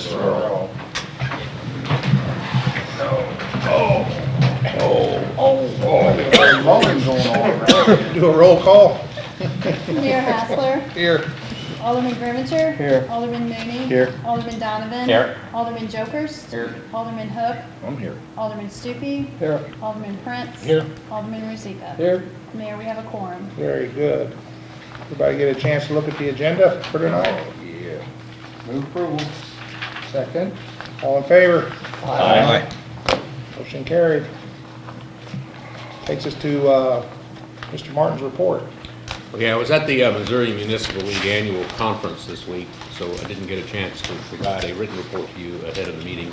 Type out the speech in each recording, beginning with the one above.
Yes, sir. Do a roll call. Mayor Hassler. Here. Alderman Grimminger. Here. Alderman Mooney. Here. Alderman Donovan. Here. Alderman Jokers. Here. Alderman Hook. I'm here. Alderman Stupi. Here. Alderman Prince. Here. Alderman Rozika. Here. Mayor, we have a quorum. Very good. Everybody get a chance to look at the agenda for tonight? Yeah. Move approval. Second. All in favor? Aye. Motion carried. Takes us to Mr. Martin's report. Okay, I was at the Missouri Municipal League Annual Conference this week, so I didn't get a chance to provide a written report to you ahead of the meeting.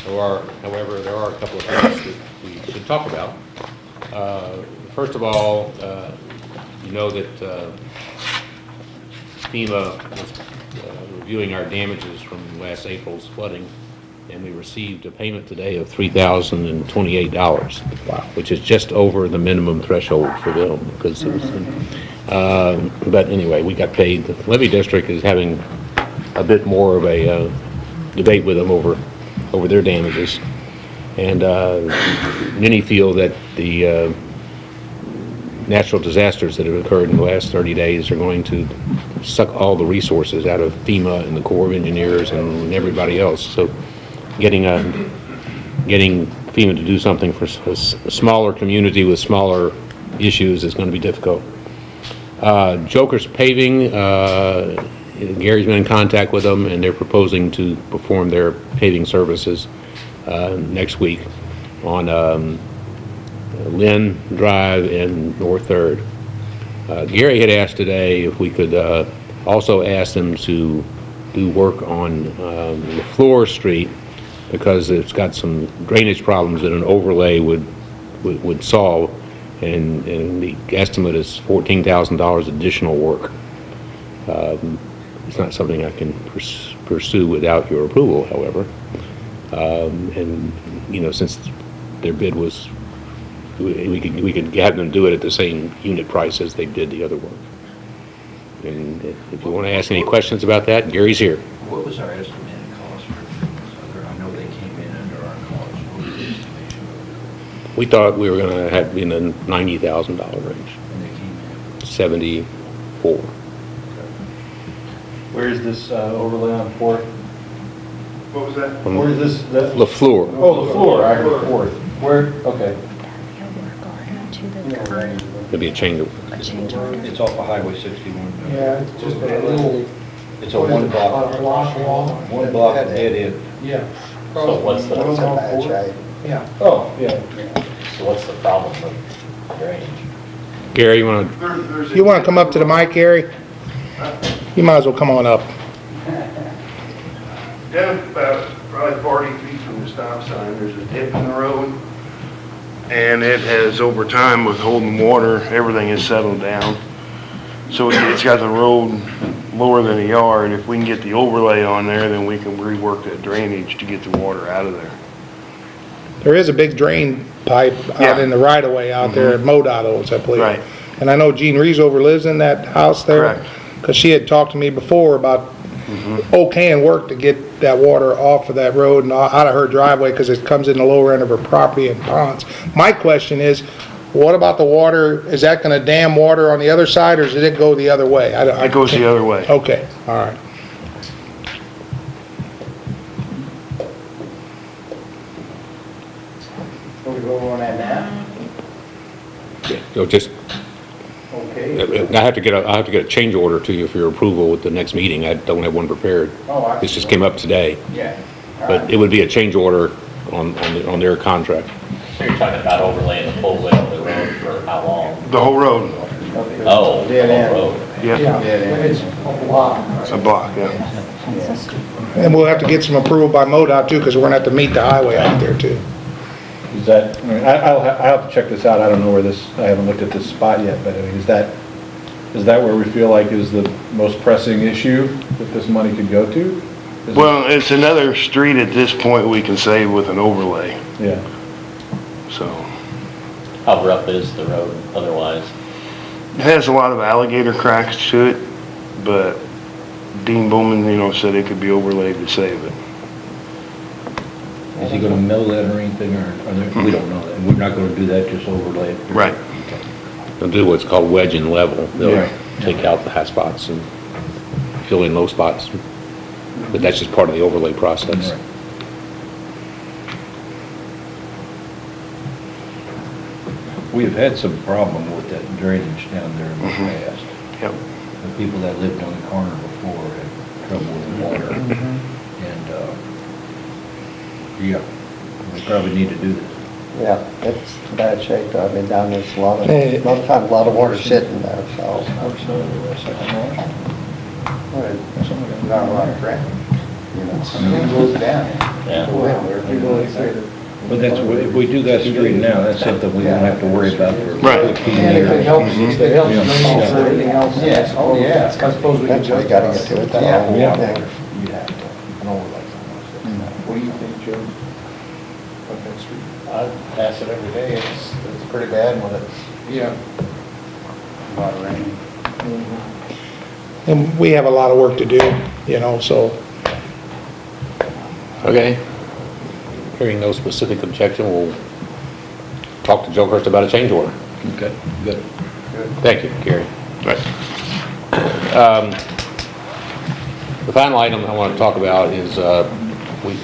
However, there are a couple of things that we should talk about. First of all, you know that FEMA was reviewing our damages from last April's flooding, and we received a payment today of $3,028, Wow. which is just over the minimum threshold for them. Because it was, but anyway, we got paid. The levy district is having a bit more of a debate with them over their damages, and many feel that the natural disasters that have occurred in the last 30 days are going to suck all the resources out of FEMA and the Corps of Engineers and everybody else. So getting FEMA to do something for a smaller community with smaller issues is going to be difficult. Joker's Paving, Gary's been in contact with them, and they're proposing to perform their paving services next week on Lynn Drive and North 3rd. Gary had asked today if we could also ask them to do work on LaFleur Street, because it's got some drainage problems that an overlay would solve, and the estimate is $14,000 additional work. It's not something I can pursue without your approval, however. And you know, since their bid was, we could have them do it at the same unit price as they did the other work. And if you want to ask any questions about that, Gary's here. What was our estimated cost for this other? I know they came in under our cost. What was the estimation? We thought we were going to have in the $90,000 range. And they came in. 74. Where is this overlay on Fourth? What was that? Where is this? LaFleur. Oh, the floor. I heard Fourth. Where? Okay. There'll be a change of. It's off of Highway 61. Yeah, it's just a little. It's a one block dead end. Yeah. So what's the, Yeah. Oh, yeah. so what's the problem with drainage? Gary, you want to? You want to come up to the mic, Gary? You might as well come on up. Down about probably 40 feet from the stop sign, there's a dip in the road. And it has, over time with holding water, everything has settled down. So it's got the road lower than a yard. If we can get the overlay on there, then we can rework that drainage to get the water out of there. There is a big drain pipe out Yeah. in the right-of-way out there at MoDOT owns, I believe. Right. And I know Jean Reesover lives in that house there. Correct. Because she had talked to me before about okaying work to get that water off of that road and out of her driveway, because it comes in the lower end of her property and ponds. My question is, what about the water? Is that going to dam water on the other side, or does it go the other way? It goes the other way. Okay, all right. Can we go over on that now? You'll just. Okay. I have to get a change order to you for your approval with the next meeting. I don't have one prepared. Oh, I This see. just came up today, Yeah. All but right. it would be a change order on their contract. So you're talking about overlaying the full width of the road for how long? The whole road, Okay. Oh, the Dead end. whole road. yeah, Dead end. It's a block. it's a block, yeah. And we'll have to get some approval by MoDOT too, because we're going to have to meet the highway out there too. Is that, I mean, I'll have to check this out. I don't know where this, I haven't looked at this spot yet, but I mean, is that where we feel like is the most pressing issue that this money could go to? Is it- Well, it's another street at this point we can save with an overlay, Yeah. so. How rough is the road otherwise? It has a lot of alligator cracks to it, but Dean Bowman, said it could be overlaid to save it. Is he gonna mill that or anything, or we don't know that, we're not gonna do that, just overlay it? Right. They'll do what's called wedge and level. They'll Right. take out the high spots and fill in low spots. But that's just part of the overlay process. Right. We've had some problem with that drainage down there in the past. Yep. The people that lived on the corner before had trouble with the water. And, yeah, we probably need to do this. Yeah, it's bad shape. I mean, down there's a lot of water sitting there, so. Not a lot of traffic, you know. It goes down. Yeah. But that's, if we do that street now, that's something we don't have to worry about for Right. 15 And if it years. helps, if it helps, Yeah. everything else. Yeah, oh, yeah. I suppose we can just gotta get to it, that whole Yeah. thing. You'd have to, an overlay somewhere. What do you think, Joe? Of that street? I pass it every day, it's pretty bad when it's Yeah. a lot of rain. And we have a lot of work to do, so. Okay. Hearing no specific objection, we'll talk to Joe Hurst about a change order. Okay, good. Thank you, Gary. Right. The final item I want to talk about is, we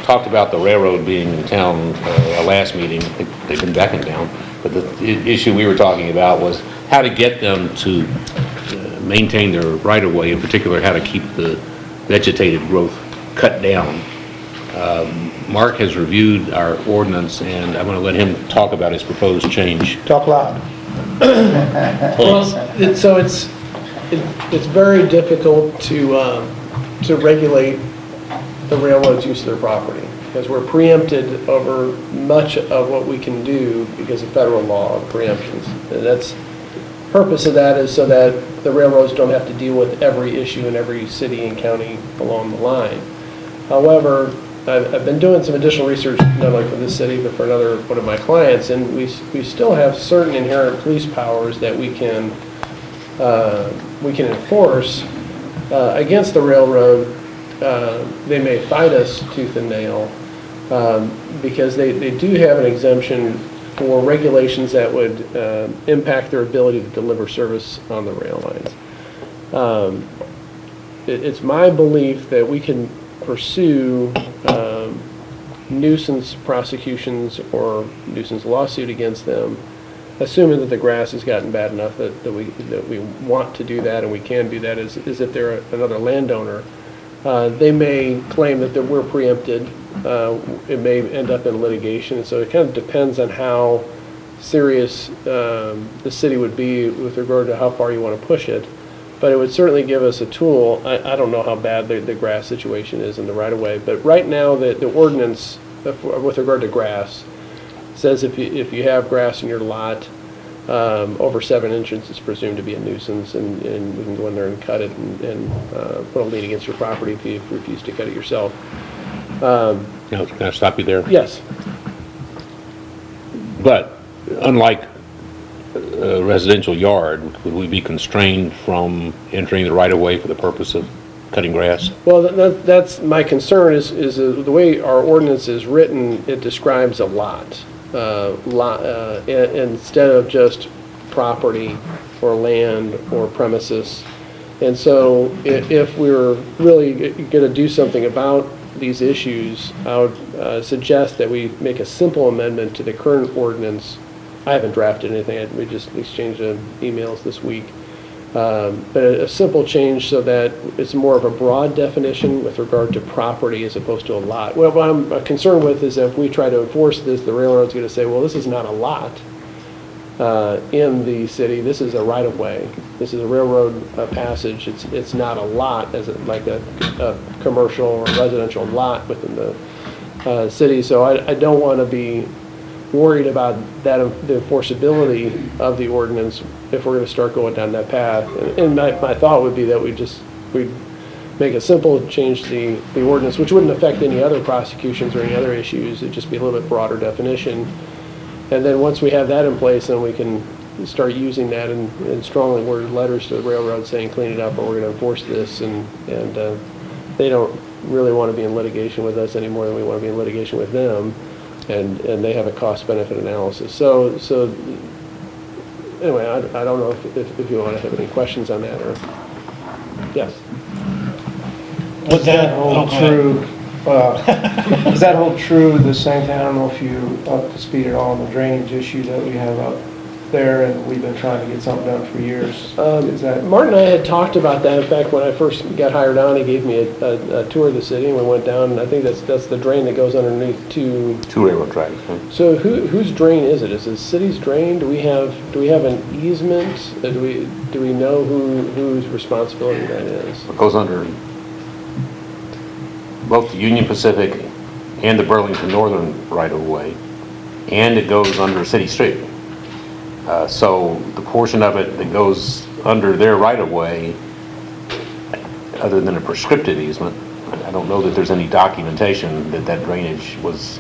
talked about the railroad being in town, our last meeting. They've been backing down. But the issue we were talking about was how to get them to maintain their right-of-way, in particular, how to keep the vegetated growth cut down. Mark has reviewed our ordinance, and I'm going to let him talk about his proposed change. Talk loud. Well, it's very difficult to regulate the railroad's use of their property, because we're preempted over much of what we can do because of federal law of preemptions. And that's, purpose of that is so that the railroads don't have to deal with every issue in every city and county along the line. However, I've been doing some additional research, not only for this city, but for another one of my clients, and we still have certain inherent police powers that we can enforce against the railroad. They may fight us tooth and nail because they do have an exemption for regulations that would impact their ability to deliver service on the rail lines. It's my belief that we can pursue nuisance prosecutions or nuisance lawsuit against them, assuming that the grass has gotten bad enough that we want to do that and we can do that, is if they're another landowner. They may claim that we're preempted. It may end up in litigation, so it kind of depends on how serious the city would be with regard to how far you want to push it. But it would certainly give us a tool. I don't know how bad the grass situation is in the right-of-way, but right now the ordinance with regard to grass says if you have grass in your lot over 7 inches, it's presumed to be a nuisance, and we can go in there and cut it and put a lien against your property if you refuse to cut it yourself. Can I stop you there? Yes. But unlike a residential yard, would we be constrained from entering the right-of-way for the purpose of cutting grass? Well, that's my concern is the way our ordinance is written, it describes a lot. Instead of just property or land or premises. And so if we're really going to do something about these issues, I would suggest that we make a simple amendment to the current ordinance. I haven't drafted anything. We just exchanged emails this week. But a simple change so that it's more of a broad definition with regard to property as opposed to a lot. Well, what I'm concerned with is if we try to enforce this, the railroad's going to say, well, this is not a lot in the city. This is a right-of-way. This is a railroad passage. It's not a lot as like a commercial or residential lot within the city. So I don't want to be worried about that, the enforceability of the ordinance if we're going to start going down that path. And my thought would be that we'd make a simple change to the ordinance, which wouldn't affect any other prosecutions or any other issues. It'd just be a little bit broader definition. And then once we have that in place, then we can start using that in strongly worded letters to the railroad saying, clean it up or we're going to enforce this, and they don't really want to be in litigation with us any more than we want to be in litigation with them, and they have a cost-benefit analysis. So anyway, I don't know if you want to have any questions on that, or, yes? Does that hold true, does that hold true the same thing? I don't know if you up to speed at all on the drainage issue that we have up there, and we've been trying to get something done for years. Is that? Martin and I had talked about that. In fact, when I first got hired on, he gave me a tour of the city, and we went down, and I think that's the drain that goes underneath two railroad tracks. Huh? So whose drain is it? Is it the city's drain? Do we have an easement? Do we know whose responsibility that is? It goes under both the Union Pacific and the Burlington Northern right-of-way, and it goes under City Street. So the portion of it that goes under their right-of-way, other than a prescriptive easement, I don't know that there's any documentation that drainage was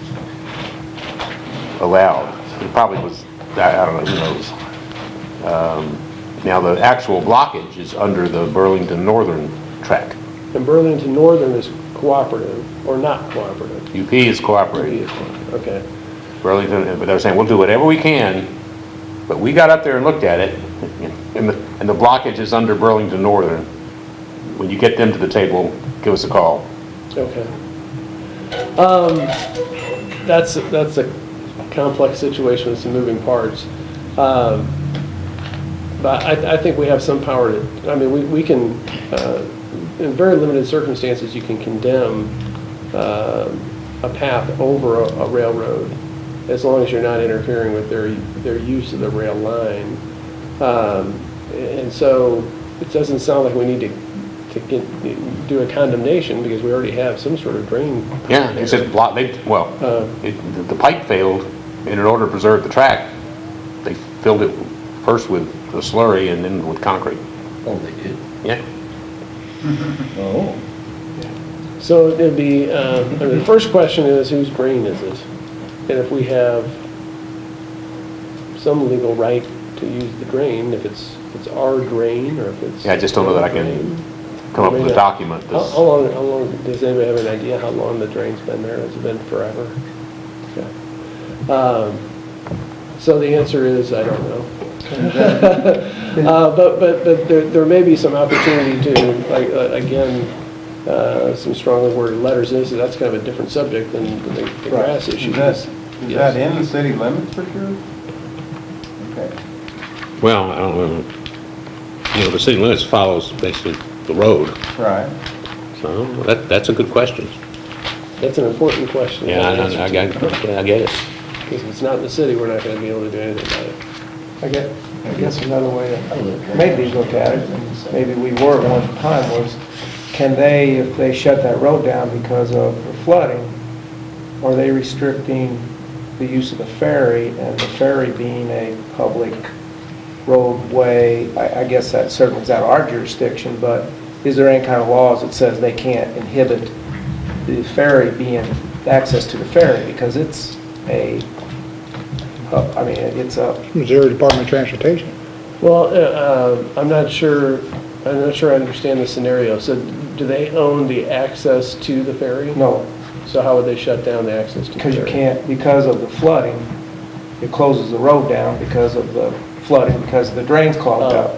allowed. It probably was, I don't know, who knows. Now the actual blockage is under the Burlington Northern track. And Burlington Northern is cooperative or not cooperative? UP is cooperating. Okay. Burlington, but they're saying, we'll do whatever we can, but we got up there and looked at it, and the blockage is under Burlington Northern. When you get them to the table, give us a call. Okay. That's a complex situation with some moving parts. But I think we have some power to, I mean, we can, in very limited circumstances, you can condemn a path over a railroad as long as you're not interfering with their use of the rail line. And so it doesn't sound like we need to do a condemnation because we already have some sort of drain. Yeah, it says the pipe failed, and in order to preserve the track, they filled it first with the slurry and then with concrete. Oh, they did? Yeah. Oh. So it'd be, the first question is, whose drain is it? And if we have some legal right to use the drain, if it's our drain or if it's... Yeah, I just don't know that I can come up with a document. How long, does anybody have an idea how long the drain's been there? Has it been forever? Okay. So the answer is, I don't know. But there may be some opportunity to, like, again, some strongly worded letters. That's kind of a different subject than the grass issue. Is that in the city limits for sure? Okay. Well, I don't know. You know, the city limits follows basically the road. Right. So that's a good question. That's an important question. Yeah, I get it. Because if it's not in the city, we're not going to be able to do anything about it. I guess another way to maybe look at it, and maybe we were at one time, was can they, if they shut that road down because of the flooding, are they restricting the use of the ferry, and the ferry being a public roadway? I guess that certainly is out of our jurisdiction, but is there any kind of laws that says they can't inhibit the ferry being access to the ferry, because it's it's a... Missouri Department of Transportation. Well, I'm not sure I understand the scenario. So do they own the access to the ferry? No. So how would they shut down the access to the ferry? Because you can't, because of the flooding, it closes the road down because of the flooding, because the drain's clogged up.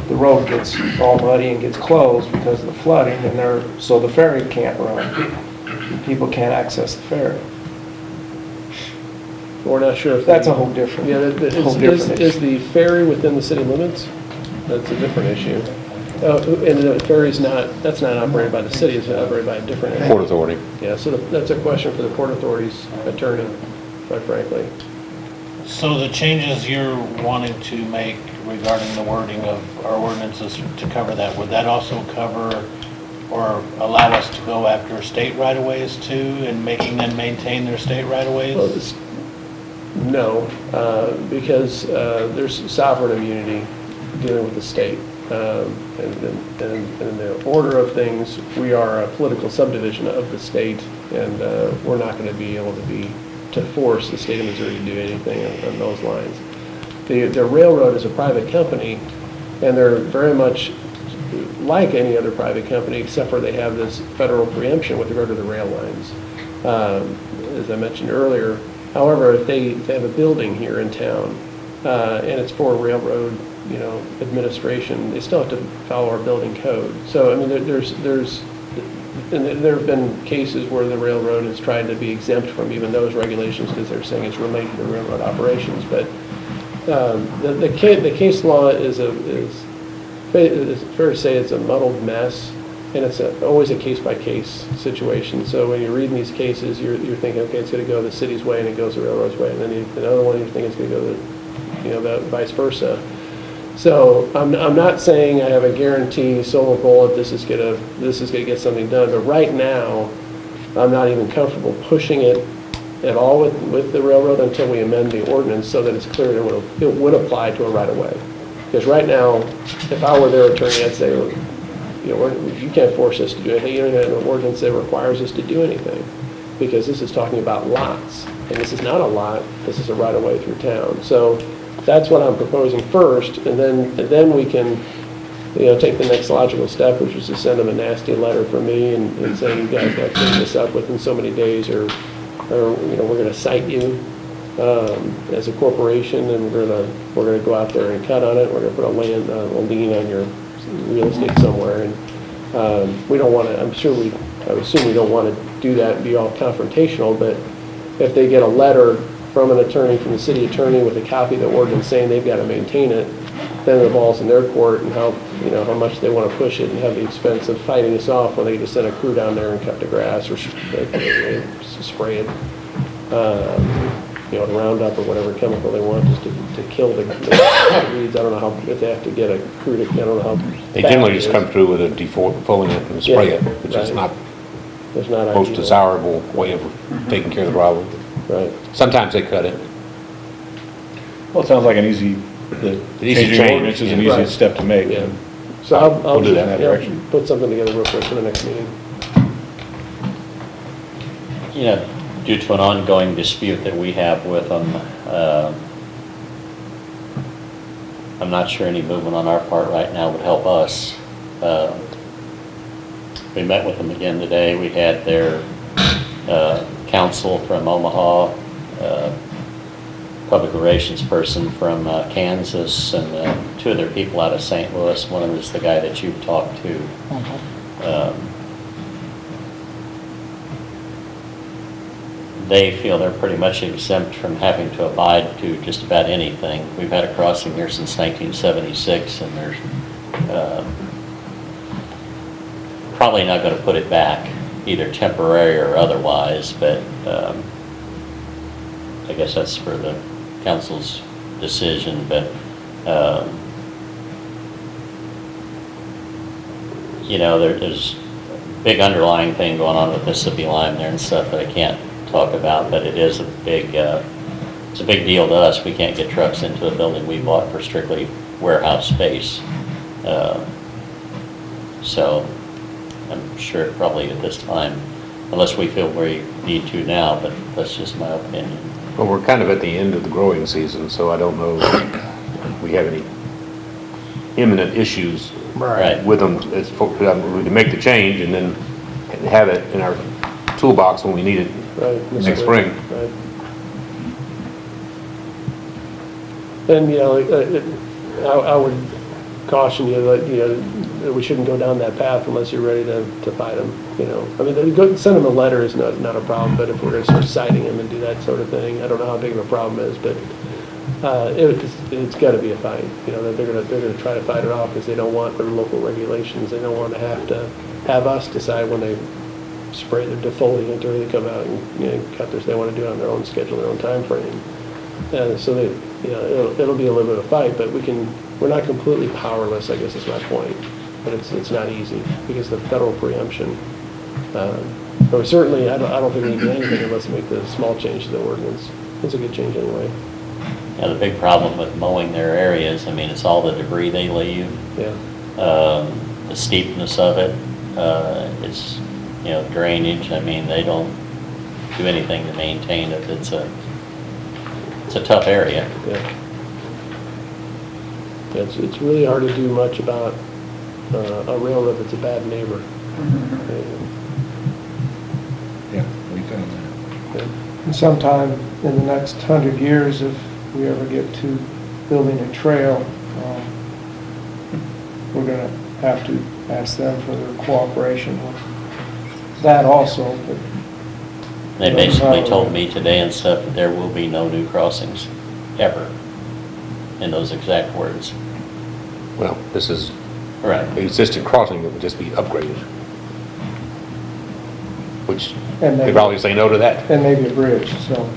The road gets all muddy and gets closed because of the flooding, and so the ferry can't run. People can't access the ferry. We're not sure if... That's a whole different... Yeah, is the ferry within the city limits? That's a different issue. And the ferry's that's not operated by the city, it's operated by a different entity. Port Authority. Yeah, so that's a question for the Port Authority's attorney, quite frankly. So the changes you're wanting to make regarding the wording of our ordinances to cover that, would that also cover or allow us to go after state right-of-ways too, and making them maintain their state right-of-ways? Well, no, because there's sovereign immunity dealing with the state. And in the order of things, we are a political subdivision of the state, and we're not going to be able to force the state of Missouri to do anything on those lines. the railroad is a private company, and they're very much like any other private company, except for they have this federal preemption with regard to the rail lines. As I mentioned earlier, however, if they have a building here in town, and it's for railroad, administration, they still have to follow our building code. So, I mean, and there have been cases where the railroad has tried to be exempt from even those regulations because they're saying it's related to railroad operations. But the case law is fair to say it's a muddled mess, and it's always a case-by-case situation. So when you're reading these cases, you're thinking, okay, it's going to go the city's way, and it goes the railroad's way, and then another one you're thinking it's going to go the vice versa. So I'm not saying I have a guarantee, silver bullet, this is gonna get something done. But right now, I'm not even comfortable pushing it at all with the railroad until we amend the ordinance so that it's clear that it would apply to a right-of-way. Because right now, if I were their attorney, I'd say, you can't force us to do anything. You don't have an ordinance that requires us to do anything, because this is talking about lots, and this is not a lot. This is a right-of-way through town. So that's what I'm proposing first, and then we can, take the next logical step, which is to send them a nasty letter from me and say, you guys got to clean this up within so many days, or we're going to cite you as a corporation, and we're going to go out there and cut on it. We're going to put a lien on your real estate somewhere, and we don't want to. I would assume we don't want to do that and be all confrontational. But if they get a letter from an attorney, from the city attorney, with a copy of the ordinance saying they've got to maintain it, then the ball's in their court, and how much they want to push it and have the expense of fighting us off when they just send a crew down there and cut the grass or spray it, the Roundup or whatever chemical they want just to kill the weeds. I don't know if they have to get a crew to, I don't know how. They generally just come through with a defoliant and spray it, which is not There's not most ideal. desirable way of taking care of the problem. Right. Sometimes they cut it. Well, it sounds like the easy changing change, ordinance is an yeah. easy Right. step to make. Yeah. So I'll We'll do that. in that direction. put something together real quick for the next meeting. Due to an ongoing dispute that we have with them, I'm not sure any movement on our part right now would help us. We met with them again today. We had their counsel from Omaha, public relations person from Kansas, and two of their people out of St. Louis. One of them is the guy that you've talked to. They feel they're pretty much exempt from having to abide to just about anything. We've had a crossing here since 1976, and there's probably not going to put it back, either temporary or otherwise, but I guess that's for the council's decision. But there's a big underlying thing going on with Mississippi Lime there and stuff that I can't talk about, but it is a big deal to us. We can't get trucks into a building we bought for strictly warehouse space. So I'm sure probably at this time, unless we feel we need to now, but that's just my opinion. Well, we're kind of at the end of the growing season, so I don't know if we have any imminent issues Right. with them. We can make the change and then have it in our toolbox when we need it Right. next spring. Right. And, I would caution you that, that we shouldn't go down that path unless you're ready to fight them, I mean, send them a letter is not a problem, but if we're going to start citing them and do that sort of thing, I don't know how big of a problem it is, but it's got to be a fight. They're going to try to fight it off because they don't want their local regulations. They don't want to have us decide when they spray their defoliant or they come out and cut this. They want to do it on their own schedule, their own time frame. So it'll be a little bit of a fight, but we're not completely powerless, I guess is my point. But it's not easy because the federal preemption. But we certainly, I don't think we can do anything unless we make the small change to the ordinance. It's a good change anyway. Yeah, the big problem with mowing their areas, it's all the debris they leave. Yeah. The steepness of it, it's, drainage. They don't do anything to maintain it. It's a tough area. Yeah. It's really hard to do much about a railroad that's a bad neighbor. Yeah, we found that. And sometime in the next 100 years, if we ever get to building a trail, we're gonna have to ask them for their cooperation with that also, but They basically told me today and stuff that there will be no new crossings, ever, in those exact words. Well, this is Right. the existing crossing that would just be upgraded. Which, And they maybe- probably say no to that. and maybe a bridge, so.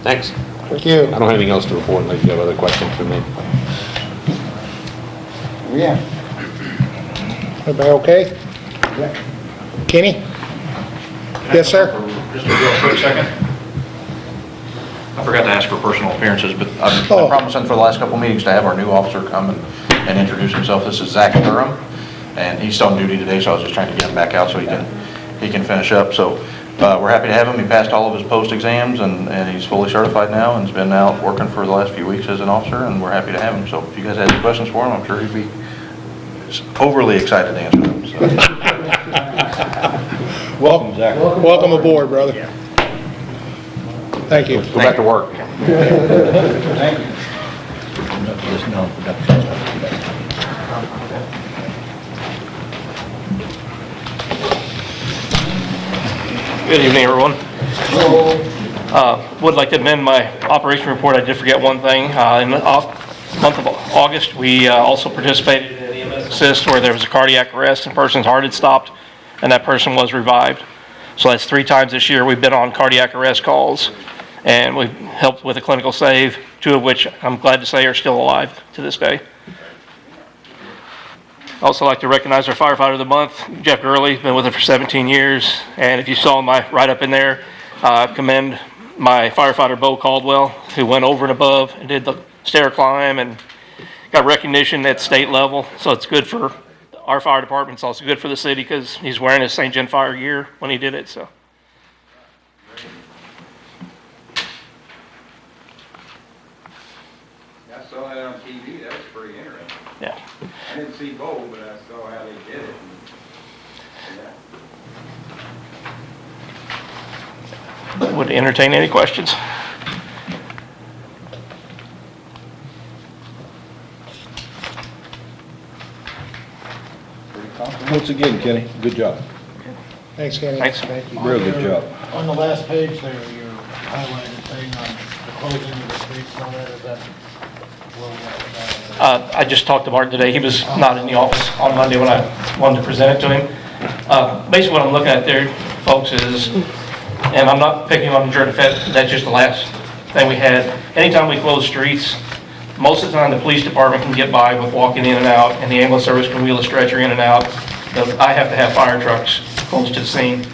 Thanks. Thank you. I don't have anything else to report unless you have other questions for me. Yeah. Everybody okay? Kenny? Yes, sir? Just a real quick second. I forgot to ask for personal appearances, but I've Oh. been promising for the last couple of meetings to have our new officer come and introduce himself. This is Zach Durham, and he's on duty today, so I was just trying to get him back out so he can finish up. So we're happy to have him. He passed all of his post exams, and he's fully certified now, and has been out working for the last few weeks as an officer, and we're happy to have him. So if you guys have any questions for him, I'm sure he'd be overly excited to answer them. So. Welcome, Zach. Welcome aboard, brother. Thank you. Go back to work. Thank you. This non-production stuff. Good evening, everyone. Would like to amend my operation report. I did forget one thing. In the month of August, we also participated in an EMS assist where there was a cardiac arrest and a person's heart had stopped, and that person was revived. So that's 3 times this year we've been on cardiac arrest calls, and we've helped with a clinical save, 2 of which I'm glad to say are still alive to this day. I'd also like to recognize our firefighter of the month, Jeff Gurley, been with us for 17 years. And if you saw my write-up in there, commend my firefighter, Bo Caldwell, who went over and above and did the stair climb and got recognition at state level. So it's good for our fire department. It's also good for the city because he's wearing his St. John Fire gear when he did it. So. I saw that on TV, that was pretty interesting. Yeah. I didn't see Bo, but I saw how they did it. And, Would entertain any questions. Once again, Kenny, good job. Thanks, Kenny. Thanks. Thank you. Real good job. On the last page there, you highlighted thing on the closing of the streets and all that, is that where we at with that? I just talked to Martin today. He was not in the office on Monday when I wanted to present it to him. Basically what I'm looking at there, folks, is, and I'm not picking on the Jordan Fed, that's just the last thing we had. Anytime we close streets, most of the time the police department can get by with walking in and out, and the ambulance service can wheel a stretcher in and out. I have to have fire trucks close to the scene.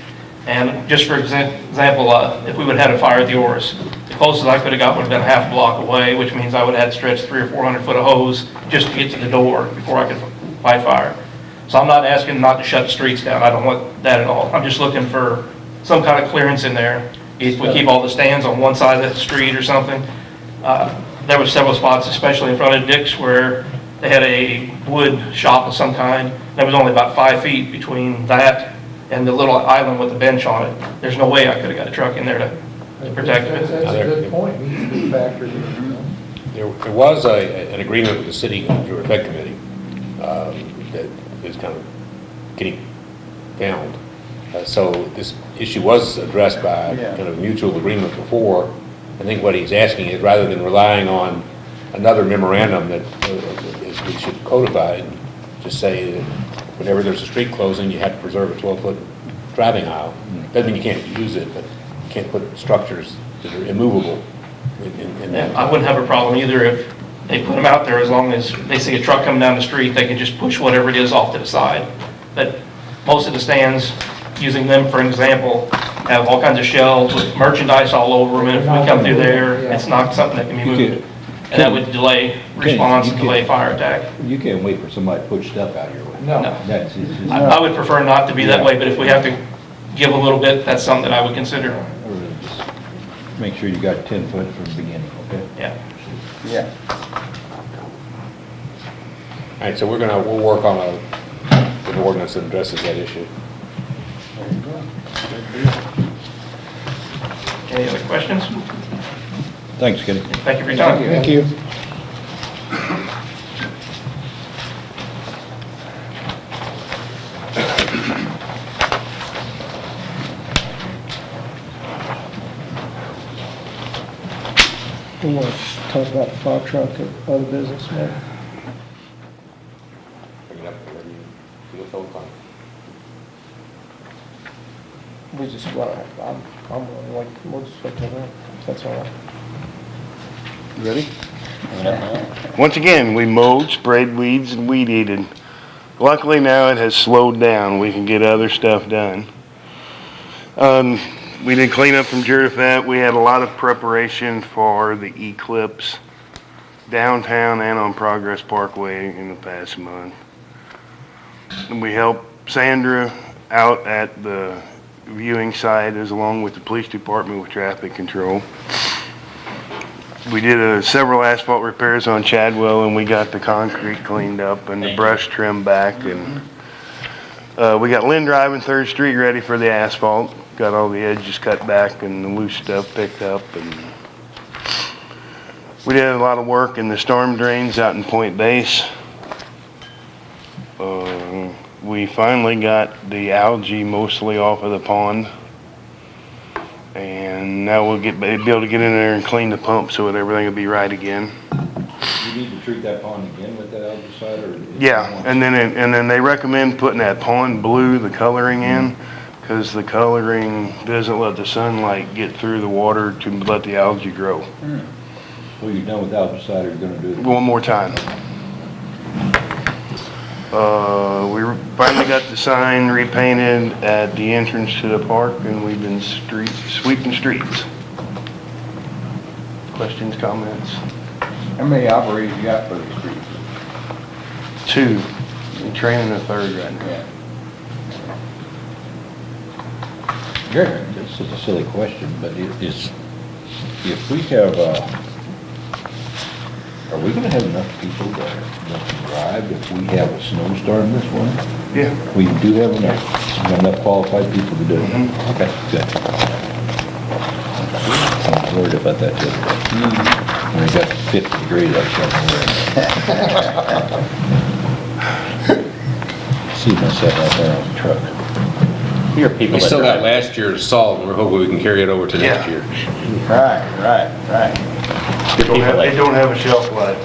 And just for example, if we would have had a fire at the Oars, the closest I could have got would have been a half block away, which means I would have had to stretch 300 or 400 foot of hose just to get to the door before I could fight fire. So I'm not asking not to shut the streets down. I don't want that at all. I'm just looking for some kind of clearance in there. If we keep all the stands on one side of the street or something. There were several spots, especially in front of Dick's, where they had a wood shop of some kind. There was only about 5 feet between that and the little island with the bench on it. There's no way I could have got a truck in there to protect it. That's a good point. Needs to be factored in. There was an agreement with the city through a Fed committee that is kind of getting found. So this issue was addressed by kind of mutual agreement before. I think what he's asking is rather than relying on another memorandum that we should codify and just say that whenever there's a street closing, you have to preserve a 12-foot driving aisle. Doesn't mean you can't use it, but you can't put structures that are immovable in that. I wouldn't have a problem either if they put them out there, as long as they see a truck coming down the street, they can just push whatever it is off to the side. But most of the stands, using them for an example, have all kinds of shelves with merchandise all over them, and if we come through there, it's not something that can be moved. And that would delay response and delay fire attack. You can't wait for somebody to push stuff out of your way. No. That's, it's just. I would prefer not to be that way, but if we have to give a little bit, that's something that I would consider. Make sure you got 10 foot from the beginning, okay? Yeah. Yeah. All right, so we'll work on an ordinance that addresses that issue. There you go. Good deal. Any other questions? Thanks, Kenny. Thank you for your time. Thank you. We want to talk about the fire truck and other business, man. Bring it up whenever you feel so inclined. We just, well, I'm willing, like, we'll just wait till then, if that's all right. Ready? Once again, we mowed, sprayed weeds, and weed eated. Luckily now it has slowed down. We can get other stuff done. We did clean up from Jurafet. We had a lot of preparation for the eclipse downtown and on Progress Parkway in the past month. And we helped Sandra out at the viewing site as along with the police department with traffic control. We did several asphalt repairs on Chadwell, and we got the concrete cleaned up and the brush trimmed back, and we got Lynn Drive and 3rd Street ready for the asphalt. Got all the edges cut back and the loose stuff picked up, and we did a lot of work in the storm drains out in Point Base. We finally got the algae mostly off of the pond, and now we'll be able to get in there and clean the pump so that everything will be right again. You need to treat that pond again with that algicide, or? Yeah, and then they recommend putting that pond blue, the coloring in, because the coloring doesn't let the sunlight get through the water to let the algae grow. Well, you're done with algicide, or you're gonna do it? One more time. We finally got the sign repainted at the entrance to the park, and we've been sweeping streets. Questions, comments? How many operators you got for the streets? 2. I'm training a 3rd right now. Gary, this is a silly question, but if we have, are we gonna have enough people that can drive if we have a snowstorm this winter? Yeah. We do have enough qualified people to do it? Okay, good. I was worried about that the other day. When it got to 50 degrees, I was worried. See myself out there on the truck. Your people We that still got drive. last year's salt, and we're hoping we can carry it over to next year. Right. They don't have a shelf life.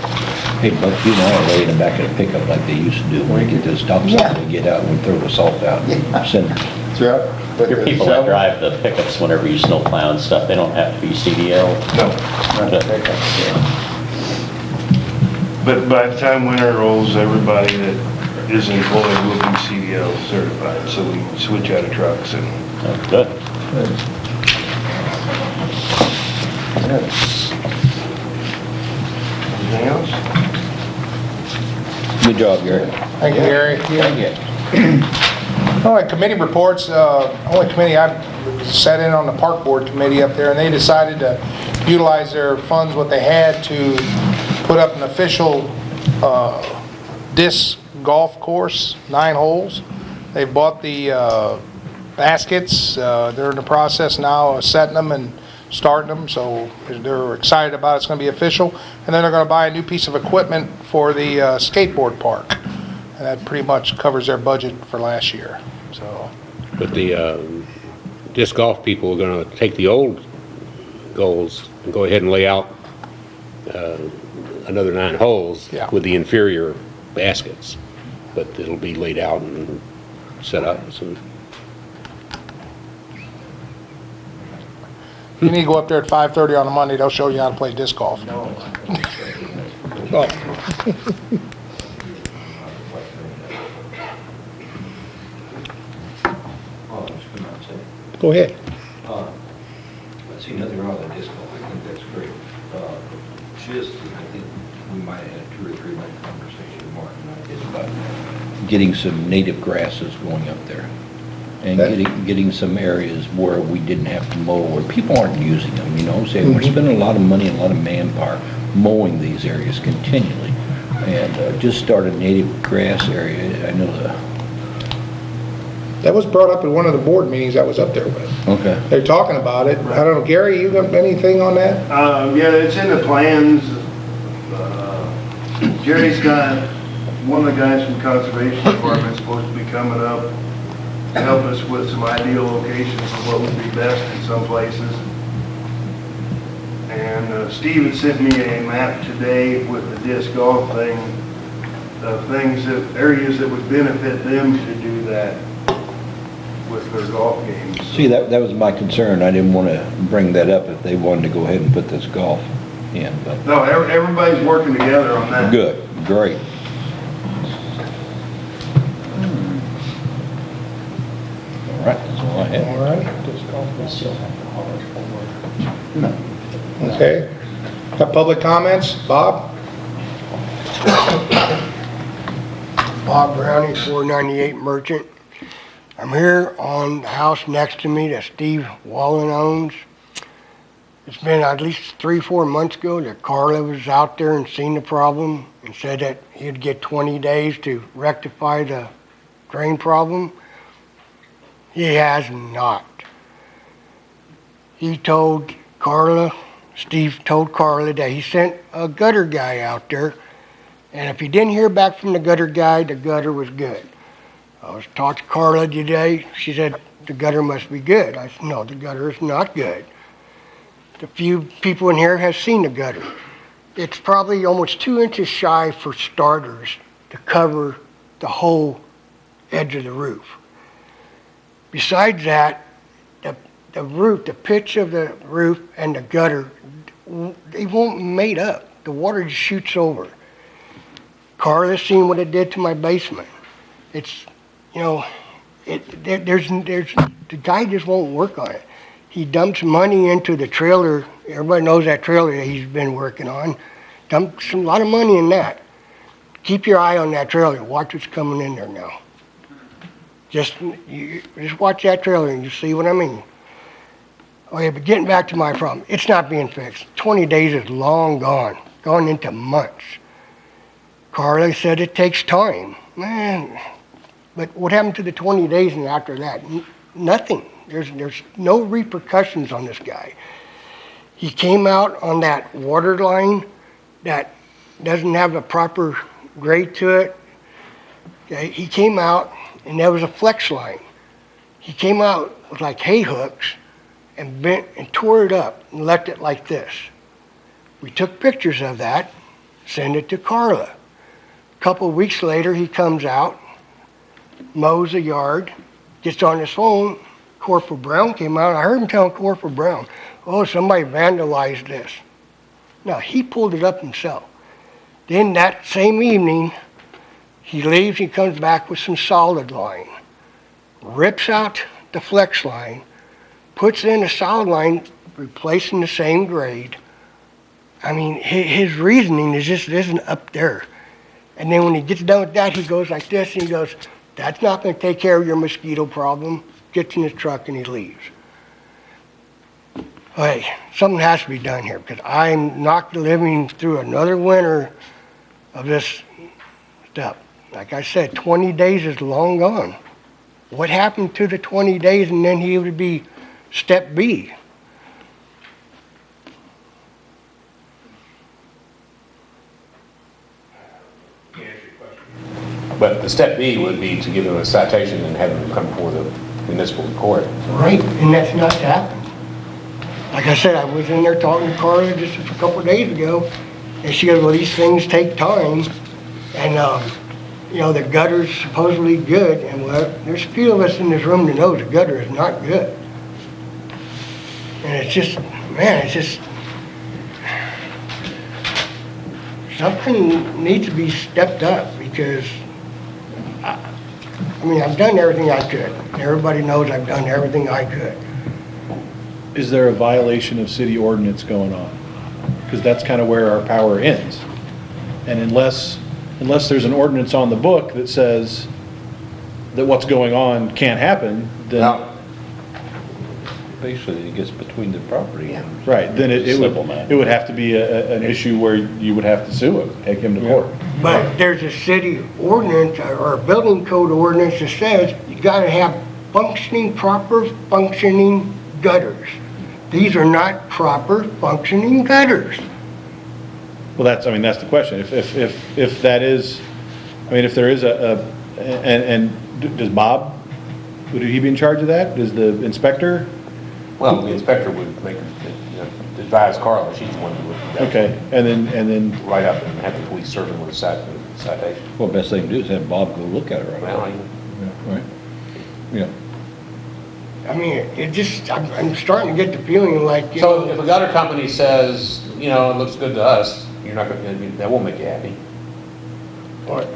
Hey, Buck, you and I are laying in the back of the pickup like they used to do. When we get to the stop sign, we get out and we throw the salt out and cinders. That's right. Your people that drive the pickups whenever you snow plow and stuff, they don't have to be CDL. No. But by the time winter rolls, everybody that is employed will be CDL certified, so we switch out of trucks and. Oh, good. Anything else? Good job, Gary. Thank you, Gary. All right, committee reports. Only committee I sat in on the park board committee up there, and they decided to utilize their funds, what they had, to put up an official disc golf course, 9 holes. They bought the baskets. They're in the process now of setting them and starting them, so they're excited about it. It's going to be official. And then they're going to buy a new piece of equipment for the skateboard park. And that pretty much covers their budget for last year. So, But the disc golf people are going to take the old goals and go ahead and lay out another 9 holes with the inferior baskets. But it'll be laid out and set up. So. you need to go up there at 5:30 on a Monday. They'll show you how to play disc golf. Oh. Go ahead. Let's see, nothing wrong with disc golf, I think that's great. Just, I think we might have 2 or 3 minute conversation, Mark and I, is about getting some native grasses going up there. And getting some areas where we didn't have to mow, where people aren't using them, you know, saying we're spending a lot of money and a lot of manpower mowing these areas continually. And just started native grass area, I know That was brought up at one of the board meetings I was up there with. Okay. They're talking about it. I don't know, Gary, you got anything on that? Yeah, it's in the plans. Jerry's got, one of the guys from Conservation Department is supposed to be coming up to help us with some ideal locations of what would be best in some places. And Steve had sent me a map today with the disc golf thing, areas that would benefit them to do that with their golf games. See, that was my concern. I didn't want to bring that up if they wanted to go ahead and put this golf in, but. No, everybody's working together on that. Good, great. All right, that's all I have. All right. Okay. Got public comments? Bob? Bob Browning, 498 Merchant. I'm here on the house next to me that Steve Wallen owns. It's been at least 3-4 months ago that Carla was out there and seen the problem and said that he'd get 20 days to rectify the drain problem. He has not. He told Carla, Steve told Carla that he sent a gutter guy out there, and if he didn't hear back from the gutter guy, the gutter was good. I was talking to Carla today. She said the gutter must be good. I said, no, the gutter is not good. The few people in here have seen the gutter. It's probably almost 2 inches shy for starters to cover the whole edge of the roof. Besides that, the roof, the pitch of the roof and the gutter, they won't mate up. The water just shoots over. Carla's seen what it did to my basement. It's, you know, the guy just won't work on it. He dumps money into the trailer. Everybody knows that trailer that he's been working on. Dumps a lot of money in that. Keep your eye on that trailer. Watch what's coming in there now. Just watch that trailer and you see what I mean. Oh yeah, but getting back to my problem, it's not being fixed. 20 days is long gone into months. Carla said it takes time. Man, but what happened to the 20 days and after that? Nothing. There's no repercussions on this guy. He came out on that water line that doesn't have a proper grade to it. Okay, he came out and there was a flex line. He came out with like hay hooks and bent and tore it up and left it like this. We took pictures of that, sent it to Carla. A couple of weeks later, he comes out, mows the yard, gets on his phone. Corporal Brown came out. I heard him telling Corporal Brown, oh, somebody vandalized this. No, he pulled it up himself. Then that same evening, he leaves, he comes back with some solid line, rips out the flex line, puts in a solid line, replacing the same grade. I mean, his reasoning is just isn't up there. And then when he gets done with that, he goes like this, and he goes, that's not going to take care of your mosquito problem. Gets in his truck and he leaves. Hey, something has to be done here because I'm not living through another winter of this stuff. Like I said, 20 days is long gone. What happened to the 20 days and then he would be step B? But the step B would be to give them a citation and have them come before the municipal court. Right, and that's not happened. Like I said, I was in there talking to Carla just a couple of days ago, and she goes, well, these things take time, and you know, the gutter's supposedly good, and well, there's a few of us in this room that knows the gutter is not good. And it's just, man, it's just, something needs to be stepped up, because I mean, I've done everything I could. Everybody knows I've done everything I could. Is there a violation of city ordinance going on? Because that's kind of where our power ends. And unless there's an ordinance on the book that says that what's going on can't happen, then, Basically, it gets between the property owners. right, then it Simple would, man. it would have to be an issue where you would have to sue him, take him to court. But there's a city ordinance or a building code ordinance that says you gotta have proper functioning gutters. These are not proper functioning gutters. Well, that's the question. If that is, if there is does Bob, would he be in charge of that? Does the inspector? Well, the inspector would make, advise Carla, she's the one who would. Okay, and then. Write up and have the police serve him with a citation. Well, best thing to do is have Bob go look at it right Well, now. Right? Yeah. I mean, I'm starting to get the feeling like, So if a gutter company says, it looks good to us, you're not gonna, that won't make you happy. what?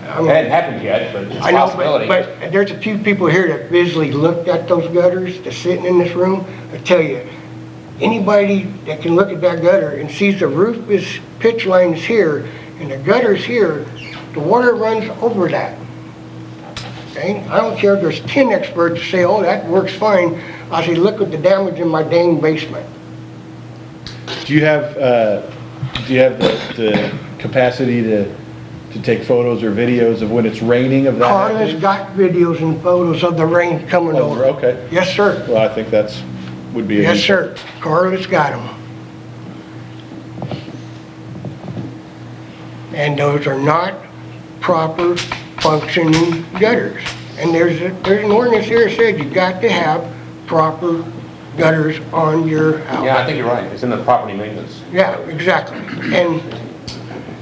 It hadn't happened yet, but it's a I know, possibility. but there's a few people here that visually looked at those gutters, that's sitting in this room. I tell you, anybody that can look at that gutter and sees the roof is, pitch line is here, and the gutter's here, the water runs over that. Okay? I don't care if there's 10 experts that say, oh, that works fine. I say, look at the damage in my dang basement. Do you have the capacity to take photos or videos of when it's raining of that Carla's happening? got videos and photos of the rain coming over. Okay. Yes, sir. Well, I think would be a. Yes, sir. Carla's got them. And those are not proper functioning gutters. And there's an ordinance here that says you got to have proper gutters on your house. Yeah, I think you're right. It's in the property maintenance. Yeah, exactly. And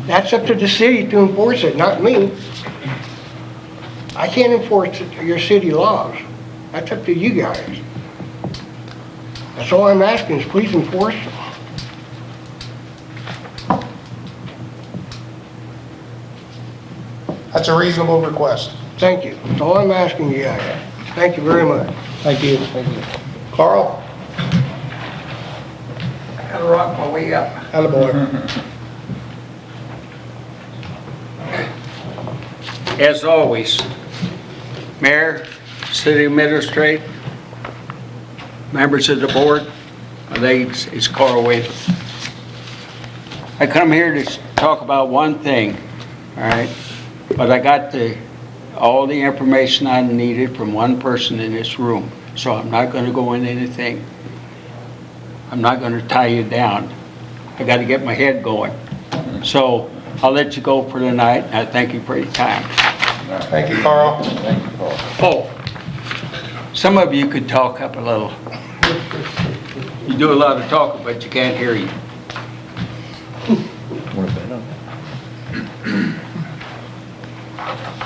that's up to the city to enforce it, not me. I can't enforce your city laws. That's up to you guys. That's all I'm asking is please enforce them. That's a reasonable request. Thank you. That's all I'm asking you guys. Thank you very much. Thank you. Carl? Gotta rock my way up. Attaboy. As always, Mayor, City Administrator, members of the board, my name is Carl Wade. I come here to talk about one thing, all right? But I got all the information I needed from one person in this room, so I'm not going to go into anything. I'm not going to tie you down. I got to get my head going. So I'll let you go for tonight, and I thank you for your time. Thank you, Carl. Thank you, Paul. Oh, some of you could talk up a little. You do a lot of talking, but you can't hear you. Want to bet on that?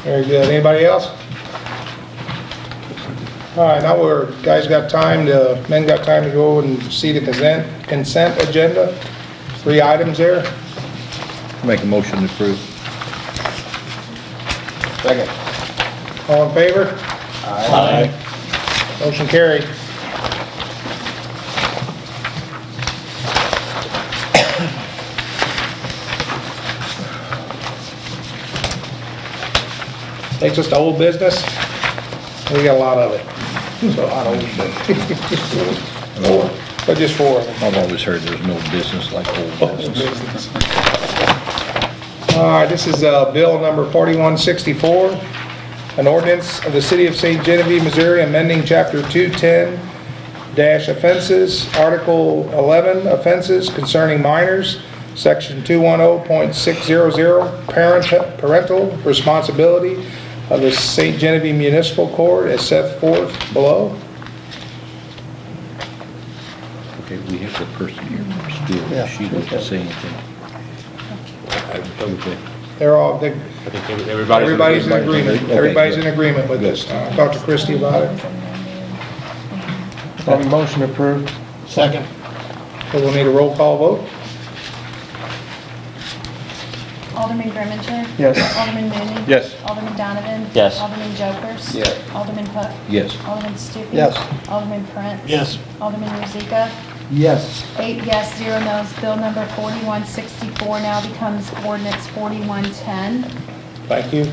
Very good. Anybody else? All right, now men got time to go and see the consent agenda. 3 items there. Make a motion to approve. Second. All in favor? Aye. Motion carried. Takes us to old business. We got a lot of it. So I don't, but just 4 of them. I've always heard there's no business like old business. All right, this is bill number 4164, an ordinance of the City of St. Genevieve, Missouri, amending Chapter 210-offenses, Article 11, offenses concerning minors, Section 210.600, parental responsibility of the St. Genevieve Municipal Code as set forth below. Okay, we have the person here from school. She doesn't say anything. Okay. They're all, I think everybody's in agreement. Okay, Everybody's in good. agreement with this. I talked to Christie about it. Motion approved. Second. So we'll need a roll call vote. Alderman Grimminger? Yes. Alderman Mooney? Yes. Alderman Donovan? Yes. Alderman Jokers? Yes. Alderman Hook? Yes. Alderman Stupi? Yes. Alderman Prince? Yes. Alderman Rozika? Yes. 8 yes, 0 no's. Bill number 4164 now becomes ordinance 4110. Thank you.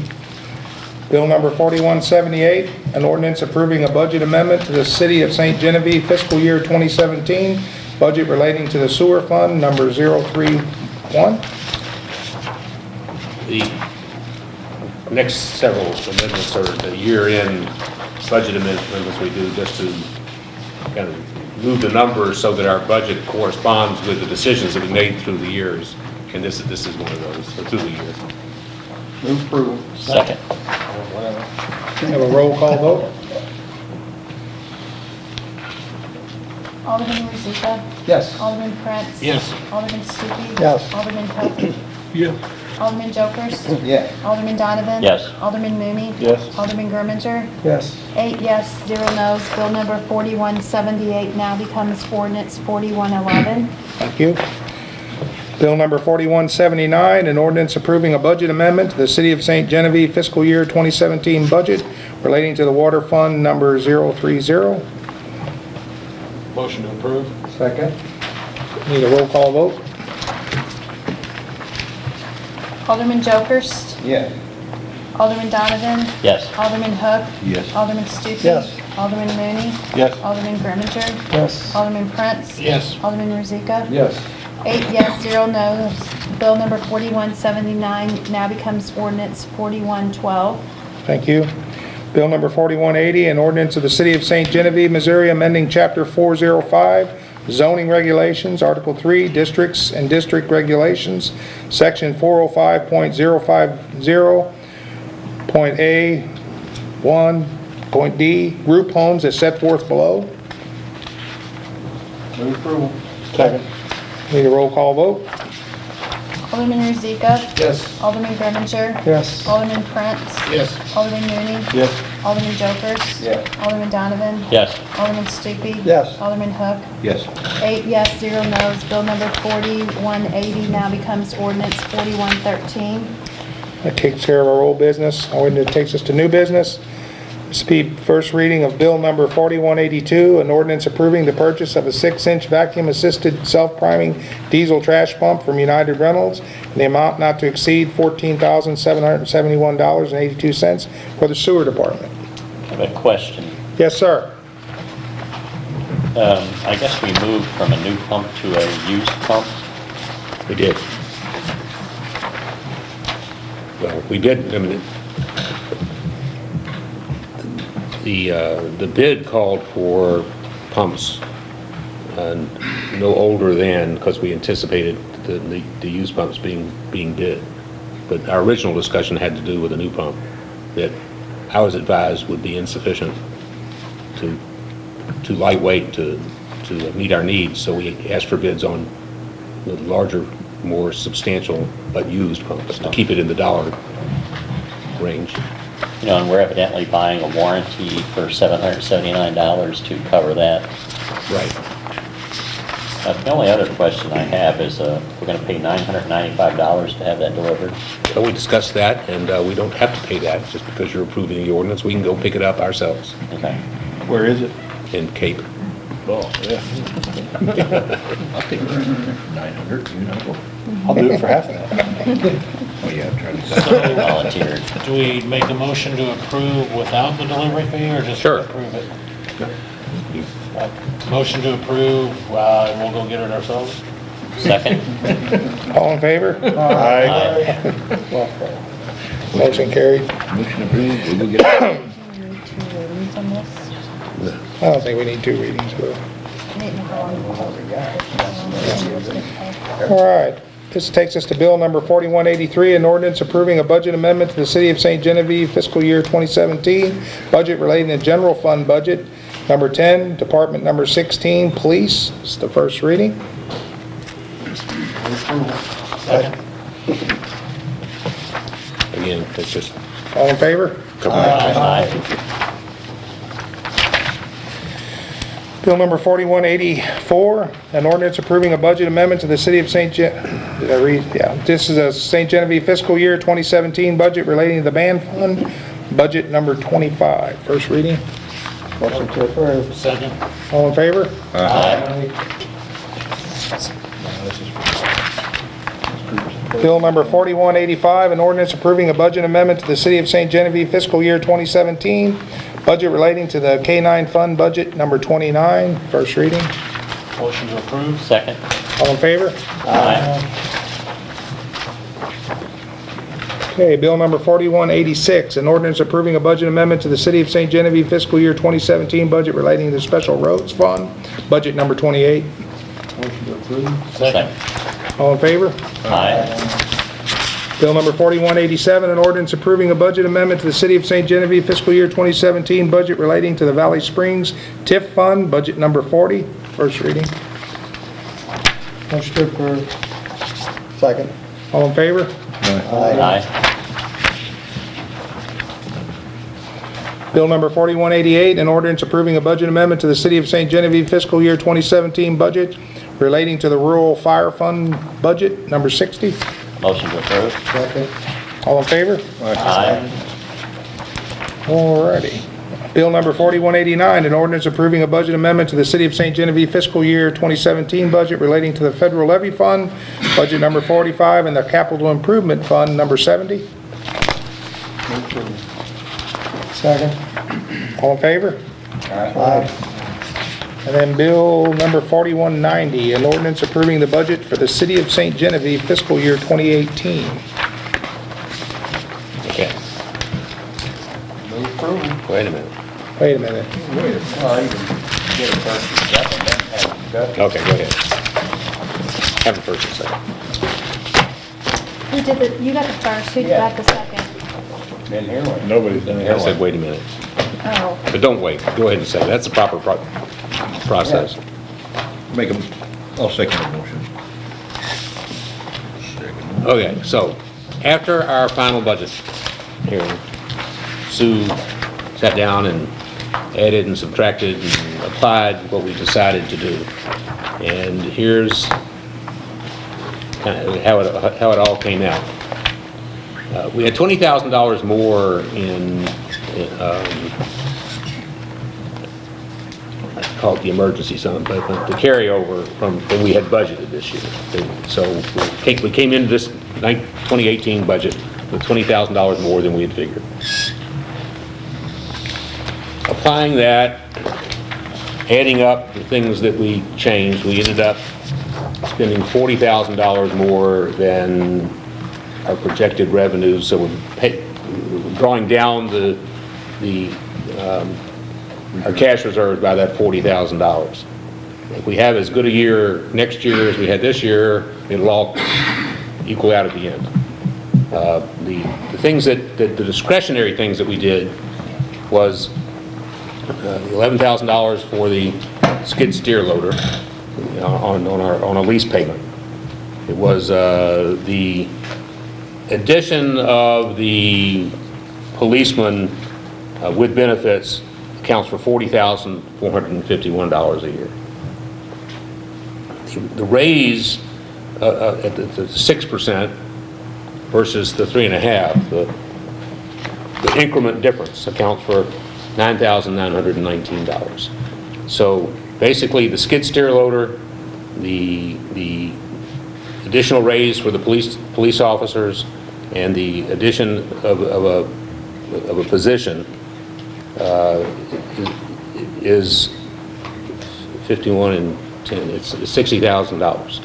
Bill number 4178, an ordinance approving a budget amendment to the City of St. Genevieve fiscal year 2017, budget relating to the sewer fund, number 031. The next several amendments are the year-end budget amendments we do just to kind of move the numbers so that our budget corresponds with the decisions that we made through the years. And this is one of those, so through the years. Move approval. Second. Have a roll call vote? Alderman Rozika? Yes. Alderman Prince? Yes. Alderman Stupi? Yes. Alderman Hook? Yeah. Alderman Jokers? Yes. Alderman Donovan? Yes. Alderman Mooney? Yes. Alderman Gurmager? Yes. 8 yes, 0 no's. Bill number 4178 now becomes ordinance 4111. Thank you. Bill number 4179, an ordinance approving a budget amendment to the City of St. Genevieve fiscal year 2017 budget relating to the water fund, number 030. Motion to approve? Second? Need a roll call vote? Alderman Jokers? Yes. Alderman Donovan? Yes. Alderman Hook? Yes. Alderman Stupi? Yes. Alderman Mooney? Yes. Alderman Gurmager? Yes. Alderman Prince? Yes. Alderman Rozika? Yes. 8 yes, 0 no's. Bill number 4179 now becomes ordinance 4112. Thank you. Bill number 4180, an ordinance of the City of St. Genevieve, Missouri, amending Chapter 405, zoning regulations, Article 3, districts and district regulations, Section 405.050.A1.D, group homes as set forth below. Move approval. Second. Need a roll call vote? Alderman Rozika? Yes. Alderman Gurmager? Yes. Alderman Prince? Yes. Alderman Mooney? Yes. Alderman Jokers? Yes. Alderman Donovan? Yes. Alderman Stupi? Yes. Alderman Hook? Yes. 8 yes, 0 no's. Bill number 4180 now becomes ordinance 4113. That takes care of our old business. It takes us to new business. This will be first reading of Bill number 4182, an ordinance approving the purchase of a 6-inch vacuum-assisted self-priming diesel trash pump from United Rentals in the amount not to exceed $14,771.82 for the sewer department. I have a question. Yes, sir. I guess we moved from a new pump to a used pump. We did. Well, we did, I mean, the bid called for pumps no older than, because we anticipated the used pumps being bid. But our original discussion had to do with a new pump that I was advised would be insufficient to lightweight to meet our needs. So we asked for bids on the larger, more substantial but used pumps to keep it in the dollar range. You know, and we're evidently buying a warranty for $779 to cover that. Right. The only other question I have is, we're gonna pay $995 to have that delivered. So we discussed that, and we don't have to pay that just because you're approving the ordinance. We can go pick it up ourselves Okay. Where is it? in Cape. Oh, yeah. I'll take it. 900, you know. I'll do it for half of that. Oh, yeah, try to. Volunteered. Do we make a motion to approve without the delivery fee, or just Sure. approve it? Motion to approve, and we'll go get it ourselves? Second? All in favor? Aye. Motion carried. Motion approved, we will get it. Do you need 2 readings on this? I don't think we need 2 readings, Will. I didn't know how long. All right. This takes us to Bill number 4183, an ordinance approving a budget amendment to the City of St. Genevieve fiscal year 2017, budget relating to general fund budget. Number 10, Department number 16, Police. It's the first reading. Again, it's just All in favor? Aye. Bill number 4184, an ordinance approving a budget amendment to the City of St. Did I read? Yeah. This is a St. Genevieve fiscal year 2017 budget relating to the band fund, budget number 25. First reading. Motion to approve. Second? All in favor? Bill number 4185, an ordinance approving a budget amendment to the City of St. Genevieve fiscal year 2017, budget relating to the K-9 fund budget number 29, first reading. Motion to approve. Second. All in favor? Aye. Okay, bill number 4186, an ordinance approving a budget amendment to the City of St. Genevieve fiscal year 2017 budget relating to the Special Roads Fund, budget number 28. Motion to approve. Second. All in favor? Aye. Bill number 4187, an ordinance approving a budget amendment to the City of St. Genevieve fiscal year 2017 budget relating to the Valley Springs TIF Fund, budget number 40, first reading. Motion to approve. Second. All in favor? Aye. Bill number 4188, an ordinance approving a budget amendment to the City of St. Genevieve fiscal year 2017 budget relating to the Rural Fire Fund budget number 60. Motion to approve. Second. All in favor? Aye. Alrighty. Bill number 4189, an ordinance approving a budget amendment to the City of St. Genevieve fiscal year 2017 budget relating to the Federal Levy Fund, budget number 45, and the Capital Improvement Fund number 70. Second. All in favor? Aye. And then bill number 4190, an ordinance approving the budget for the City of St. Genevieve fiscal year 2018. Okay. Move approval. Wait a minute. Wait a minute. Well, you can get it first and second, then have discussion. Okay, go ahead. Have the first and second. Who did the, you got the first, who Yeah. got the second? Didn't hear one. Nobody's done I it. said, wait a minute. Oh, But don't wait. Go ahead and say it. That's the proper process. I'll second the motion. Okay, so after our final budget hearing, Sue sat down and added and subtracted and applied what we decided to do. And here's kind of how it all came out. We had $20,000 more in I call it the emergency sum, but the carryover from what we had budgeted this year. So we came into this 2018 budget with $20,000 more than we had figured. Applying that, adding up the things that we changed, we ended up spending $40,000 more than our projected revenues. So we're drawing down our cash reserves by that $40,000. If we have as good a year next year as we had this year, it'll all equal out at the end. The things the discretionary things that we did was $11,000 for the skid steer loader on a lease payment. It was the addition of the policeman with benefits accounts for $40,451 a year. The raise at the 6% versus the 3.5%, the increment difference accounts for $9,919. So basically, the skid steer loader, the additional raise for the police officers, and the addition of a position is 51 and 10. It's $60,000.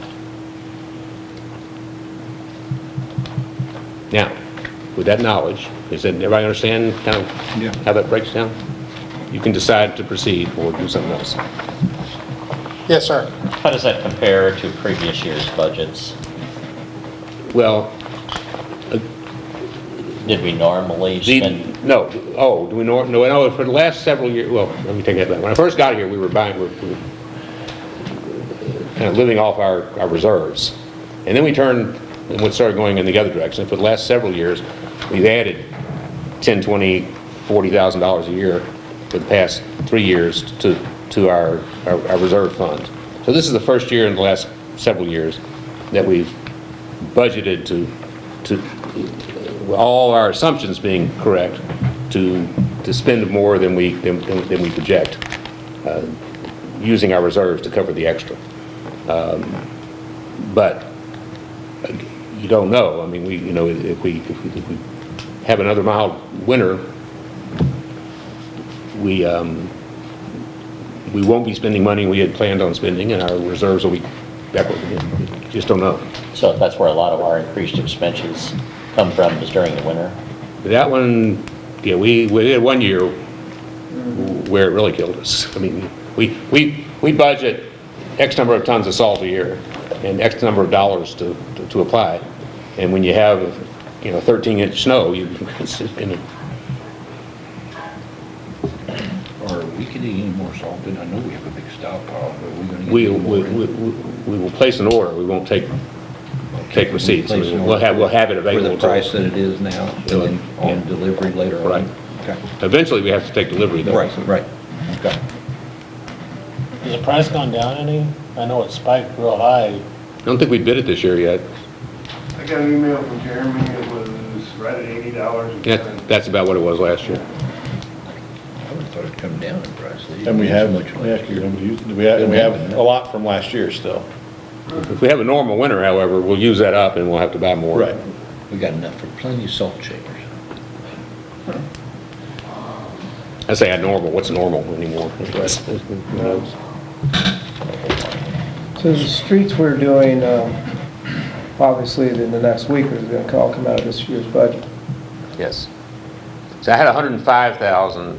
Now, with that knowledge, does everybody understand kind of how that breaks down? You can decide to proceed or do something else. Yes, sir. How does that compare to previous year's budgets? Well, Did we normally spend? No. Oh, do we no, for the last several years, well, let me take that back. When I first got here, we were kind of living off our reserves. And then we turned and started going in the other direction. For the last several years, we've added $10,000, $20,000, $40,000 a year for the past 3 years to our reserve fund. So this is the first year in the last several years that we've budgeted to all our assumptions being correct, to spend more than we project, using our reserves to cover the extra. But you don't know. I mean, if we have another mild winter, we won't be spending money we had planned on spending, and our reserves will be, we just don't know. So that's where a lot of our increased expenses come from, is during the winter? That one, yeah, we had one year where it really killed us. I mean, we budget X number of tons of salt a year and X number of dollars to apply. And when you have, 13-inch snow, it's in a, Or we could eat any more salt, and I know we have a big stockpile, but we're gonna get any more. we will place an order. We won't take receipts. I mean, we'll have it available. For the price that it is now, and on delivery later on? Right. Okay. Eventually, we have to take delivery, though. Right, right. Okay. Has the price gone down any? I know it spiked real high. I don't think we bid it this year yet. I got an email from Jeremy, it was right at $80. Yeah, that's about what it was last year. I would've thought it'd come down in price. They And we didn't have, use much last year. we have a lot from last year still. If we have a normal winter, however, we'll use that up and we'll have to buy more. Right. We got enough for plenty of salt shakers. I say normal, what's normal anymore? So the streets we're doing, obviously in the next week is going to all come out of this year's budget. Yes. So I had 105,000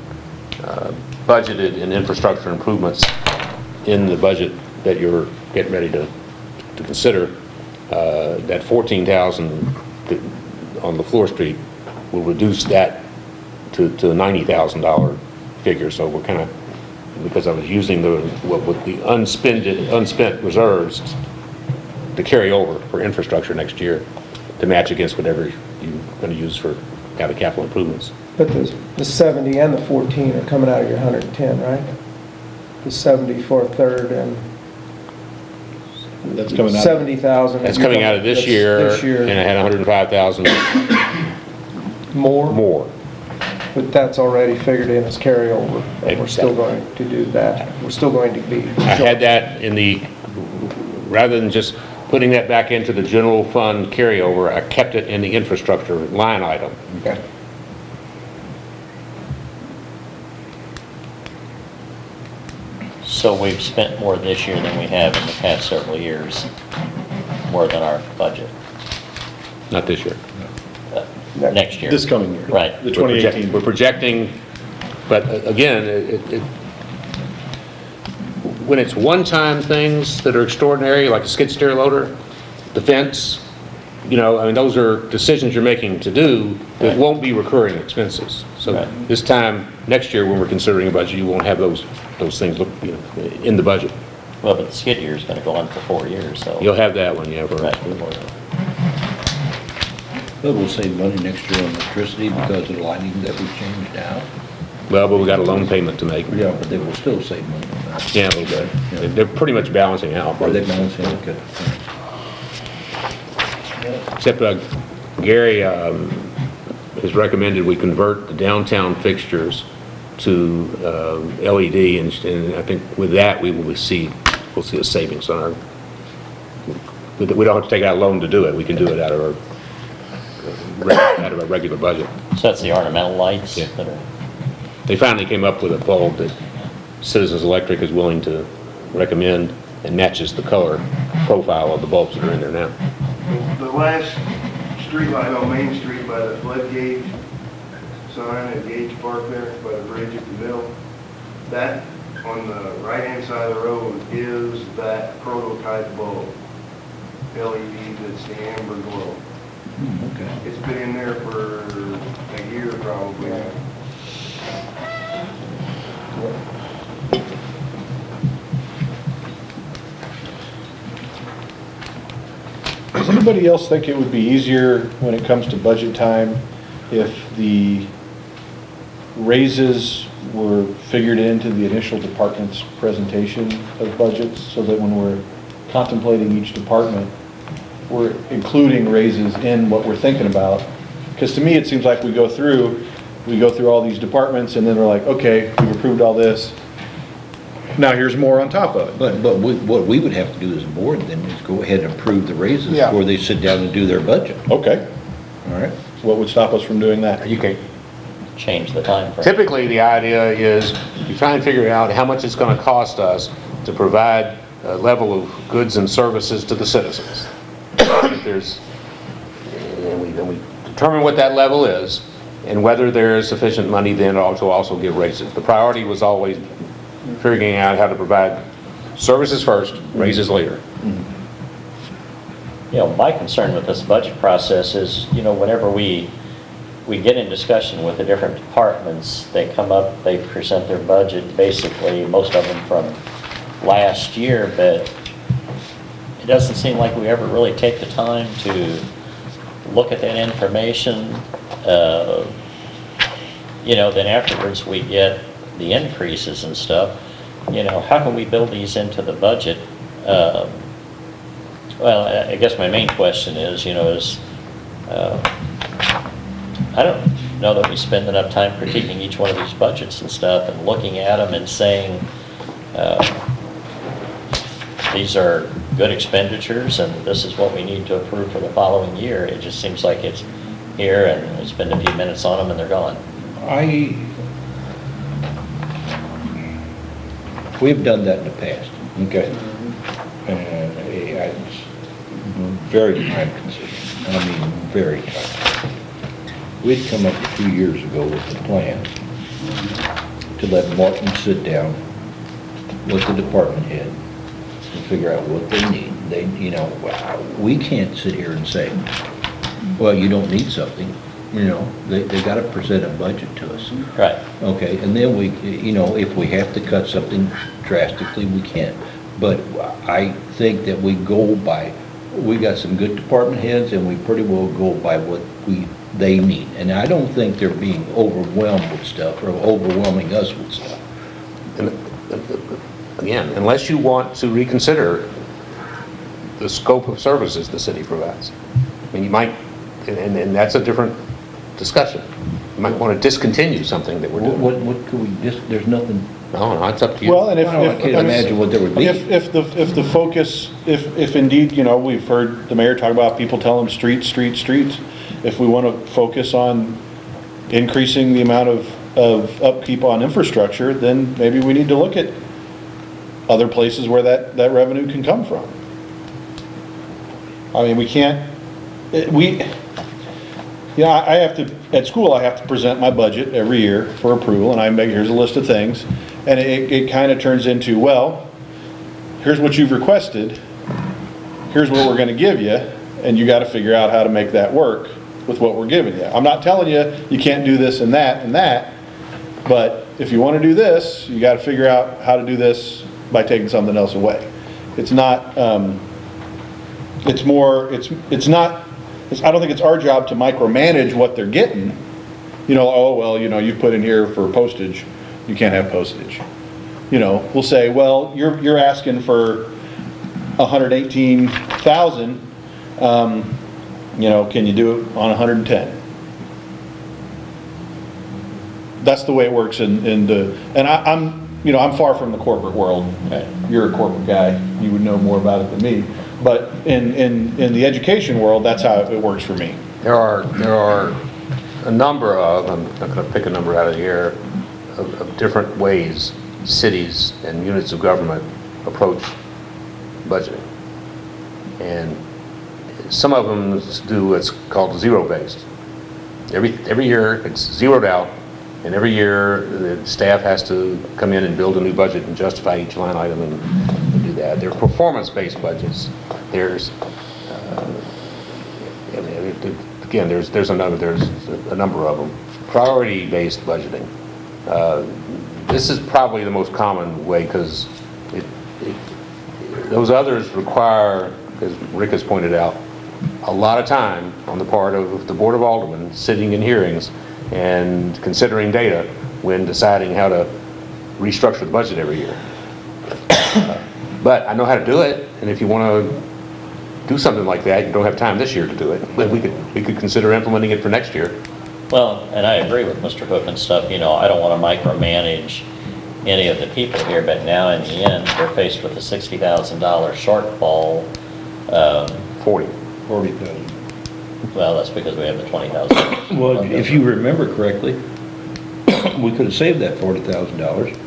budgeted in infrastructure improvements in the budget that you're getting ready to consider. That 14,000 on the Floor Street will reduce that to a $90,000 figure. So we're kind of, because I was using the unspent reserves to carry over for infrastructure next year to match against whatever you're going to use for out of capital improvements. But the 70 and the 14 are coming out of your 110, right? The 70 for a third and That's coming out. 70,000. That's coming out of this year, and I had 105,000 more. But that's already figured in as carryover, and we're still going to do that. We're still going to be. I had that in the, rather than just putting that back into the general fund carryover, I kept it in the infrastructure line item. Okay. So we've spent more this year than we have in the past several years, more than our budget. Not this year. Next year. This coming year. Right. The 2018. We're projecting, but again, when it's one-time things that are extraordinary, like a skid steer loader, the fence, those are decisions you're making to do that won't be recurring expenses. So this time, next year, when we're considering a budget, you won't have those things in the budget. Well, but the skid steer is going to go on for 4 years, so. You'll have that one, yeah. But we'll save money next year on electricity because of the lighting that we changed out. Well, but we got a loan payment to make. Yeah, but they will still save money on that. Yeah, a little bit. Yeah. They're pretty much balancing out. Are they balancing? Okay. Except Gary has recommended we convert the downtown fixtures to LED, and I think with that we'll see a savings on our. We don't have to take out a loan to do it. We can do it out of our regular budget. So that's the ornamental lights? Yeah. That are. They finally came up with a bulb that Citizens Electric is willing to recommend and matches the color profile of the bulbs that are in there now. The last street light on Main Street by the flood gauge sign at Gage Park there, by the bridge at the mill, that on the right-hand side of the road is that prototype bulb, LED, that's the amber glow. Okay. It's been in there for a year probably now. Does anybody else think it would be easier when it comes to budget time if the raises were figured into the initial department's presentation of budgets, so that when we're contemplating each department, we're including raises in what we're thinking about? Because to me, it seems like we go through all these departments, and then we're like, okay, we've approved all this, now here's more on top of it. But what we would have to do as a board then is go ahead and approve the raises Yeah. before they sit down and do their budget. Okay, All right? what would stop us from doing that? You can't. Change the time frame. Typically, the idea is you try and figure out how much it's going to cost us to provide a level of goods and services to the citizens. If there's, and we determine what that level is, and whether there is sufficient money then to also give raises. The priority was always figuring out how to provide services first, raises later. You know, my concern with this budget process is, you know, whenever we get in discussion with the different departments, they come up, they present their budget, basically, most of them from last year, but it doesn't seem like we ever really take the time to look at that information. You know, then afterwards we get the increases and stuff. You know, how can we build these into the budget? Well, I guess my main question is, you know, I don't know that we spend enough time critiquing each one of these budgets and stuff and looking at them and saying, these are good expenditures and this is what we need to approve for the following year. It just seems like it's here and we spend a few minutes on them and they're gone. We've done that in the past, okay? And it's very time consuming. I mean, very time consuming. We'd come up a few years ago with a plan to let Martin sit down with the department head and figure out what they need. They, you know, we can't sit here and say, well, you don't need something. You know, they got to present a budget to us. Right. Okay, and then we, you know, if we have to cut something drastically, we can. But I think that we go by, we got some good department heads and we pretty well go by what they need. And I don't think they're being overwhelmed with stuff or overwhelming us with stuff. And again, unless you want to reconsider the scope of services the city provides. I mean, you might, and that's a different discussion. You might want to discontinue something that we're doing. What could we there's nothing. No, it's up to you. Well, and I can't imagine what there would be. If the focus, if indeed, you know, we've heard the mayor talk about people telling them streets. If we want to focus on increasing the amount of upkeep on infrastructure, then maybe we need to look at other places where that revenue can come from. I mean, we can't, yeah, I have to, at school, I have to present my budget every year for approval, and I make, here's a list of things, and it kind of turns into, well, here's what you've requested, here's what we're going to give you, and you got to figure out how to make that work with what we're giving you. I'm not telling you you can't do this and that, but if you want to do this, you got to figure out how to do this by taking something else away. It's not, it's more, it's not, I don't think it's our job to micromanage what they're getting. You know, oh, well, you know, you put in here for postage, you can't have postage. You know, we'll say, well, you're asking for 118,000, you know, can you do it on 110? That's the way it works and I'm, you know, I'm far from the corporate world. You're a corporate guy, you would know more about it than me. But in the education world, that's how it works for me. There are a number of, I'm not going to pick a number out of the air, of different ways cities and units of government approach budgeting. And some of them do what's called zero-based. Every year it's zeroed out, and every year the staff has to come in and build a new budget and justify each line item and do that. There are performance-based budgets. There's again, there's a number of them. Priority-based budgeting. This is probably the most common way because those others require, as Rick has pointed out, a lot of time on the part of the Board of Aldermen sitting in hearings and considering data when deciding how to restructure the budget every year. But I know how to do it, and if you want to do something like that, you don't have time this year to do it, but we could consider implementing it for next year. Well, and I agree with Mr. Hook and stuff, you know, I don't want to micromanage any of the people here, but now in the end, they're faced with a $60,000 shortfall. 40,000. Well, that's because we have the 20,000. Well, if you remember correctly, we could have saved that $40,000.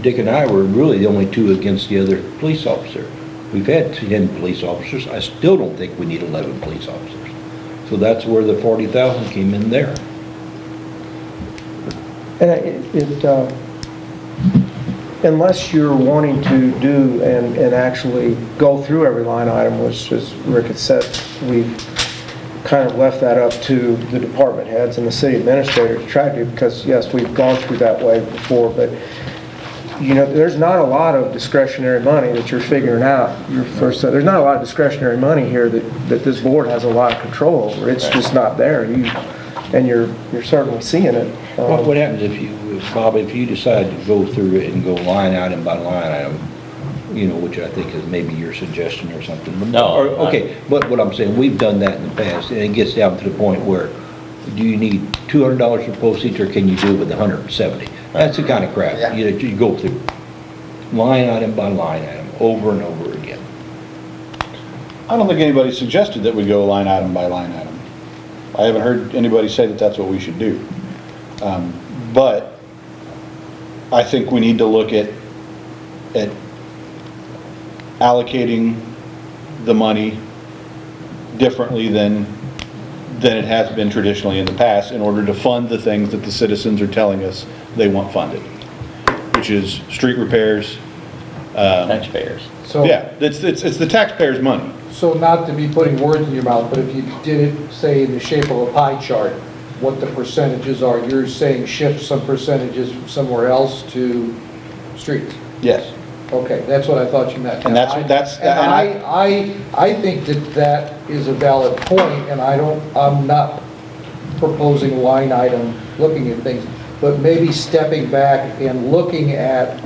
Dick and I were really the only two against the other police officer. We've had 10 police officers. I still don't think we need 11 police officers. So that's where the 40,000 came in there. And unless you're wanting to do and actually go through every line item, which, as Rick had said, we've kind of left that up to the department heads and the city administrator to try to do, because yes, we've gone through that way before, but you know, there's not a lot of discretionary money that you're figuring out. There's not a lot of discretionary money here that this board has a lot of control over. It's just not there. You're certainly seeing it. What happens if you, Bob, if you decide to go through it and go line item by line item, you know, which I think is maybe your suggestion or something? No. Okay, but what I'm saying, we've done that in the past, and it gets down to the point where, do you need $200 for postage, or can you do it with 170? That's the kind of crap you go through, line item by line item, over and over again. I don't think anybody suggested that we go line item by line item. I haven't heard anybody say that that's what we should do. But I think we need to look at allocating the money differently than it has been traditionally in the past in order to fund the things that the citizens are telling us they want funded, which is street repairs. Taxpayers. So, Yeah, it's the taxpayers' money. so not to be putting words in your mouth, but if you did it, say, in the shape of a pie chart, what the percentages are, you're saying shift some percentages from somewhere else to streets? Yes. Okay, that's what I thought you meant. And I think that is a valid point, and I'm not proposing line item, looking at things, but maybe stepping back and looking at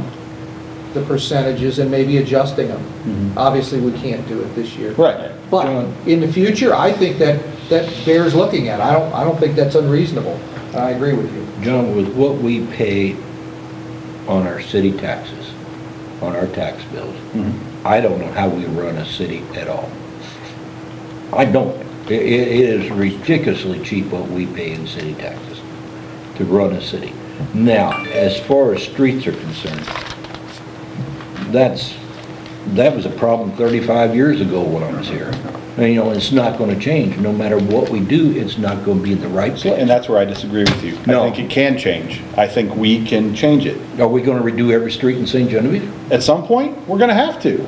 the percentages and maybe adjusting them. Obviously, we can't do it this year. Right. But in the future, I think that bears looking at. I don't think that's unreasonable. I agree with you. John, with what we pay on our city taxes, on our tax bills, I don't know how we run a city at all. I don't. It is ridiculously cheap what we pay in city taxes to run a city. Now, as far as streets are concerned, that was a problem 35 years ago when I was here. And, you know, it's not going to change. No matter what we do, it's not going to be in the right place. And that's where I disagree with you. No. I think it can change. I think we can change it. Are we going to redo every street in St. Genevieve? At some point, we're going to have to.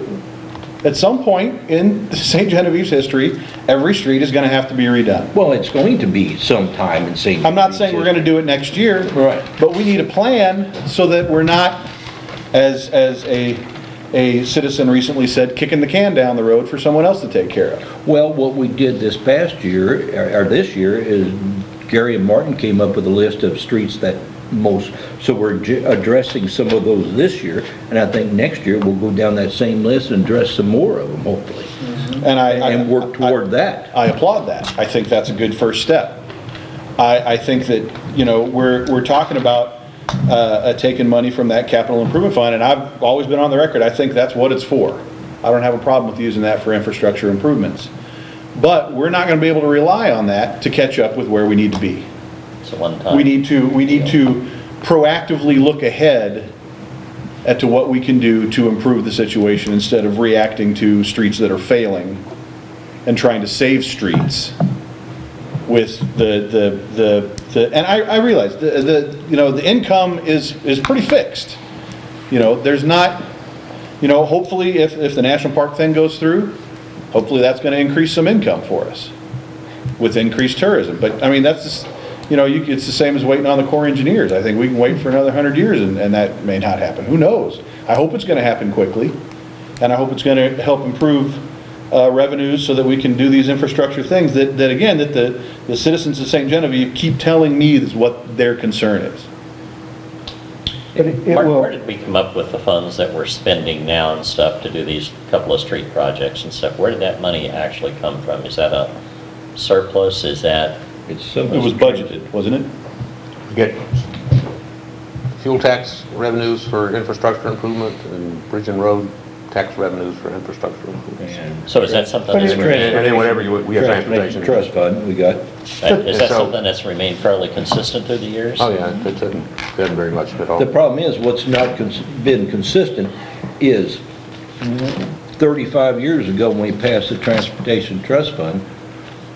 At some point in St. Genevieve's history, every street is going to have to be redone. Well, it's going to be sometime in St. Genevieve. I'm not saying we're going to do it next year. Right. But we need a plan so that we're not, as a citizen recently said, kicking the can down the road for someone else to take care of. Well, what we did this past year, or this year, is Gary and Martin came up with a list of streets that so we're addressing some of those this year, and I think next year we'll go down that same list and address some more of them, hopefully. And work toward that. I applaud that. I think that's a good first step. I think that, you know, we're talking about taking money from that capital improvement fund, and I've always been on the record, I think that's what it's for. I don't have a problem with using that for infrastructure improvements. But we're not going to be able to rely on that to catch up with where we need to be. It's a one-time. We need to proactively look ahead as to what we can do to improve the situation instead of reacting to streets that are failing and trying to save streets with and I realize the income is pretty fixed. You know, there's not, you know, hopefully if the national park thing goes through, hopefully that's going to increase some income for us with increased tourism. But I mean, that's just, you know, it's the same as waiting on the Corps of Engineers. I think we can wait for another 100 years and that may not happen. Who knows? I hope it's going to happen quickly, and I hope it's going to help improve revenues so that we can do these infrastructure things that again, that the citizens of St. Genevieve keep telling me is what their concern is. Where did we come up with the funds that we're spending now and stuff to do these couple of street projects and stuff? Where did that money actually come from? Is that a surplus? Is that? It was budgeted, wasn't it? Good. fuel tax revenues for infrastructure improvement and bridge and road tax revenues for infrastructure improvement. So is that something that's And remained, then whatever we have transportation. Trust fund, we got. is that something that's remained fairly consistent through the years? Oh, yeah, it doesn't very much at all. The problem is, what's not been consistent is 35 years ago, when we passed the Transportation Trust Fund,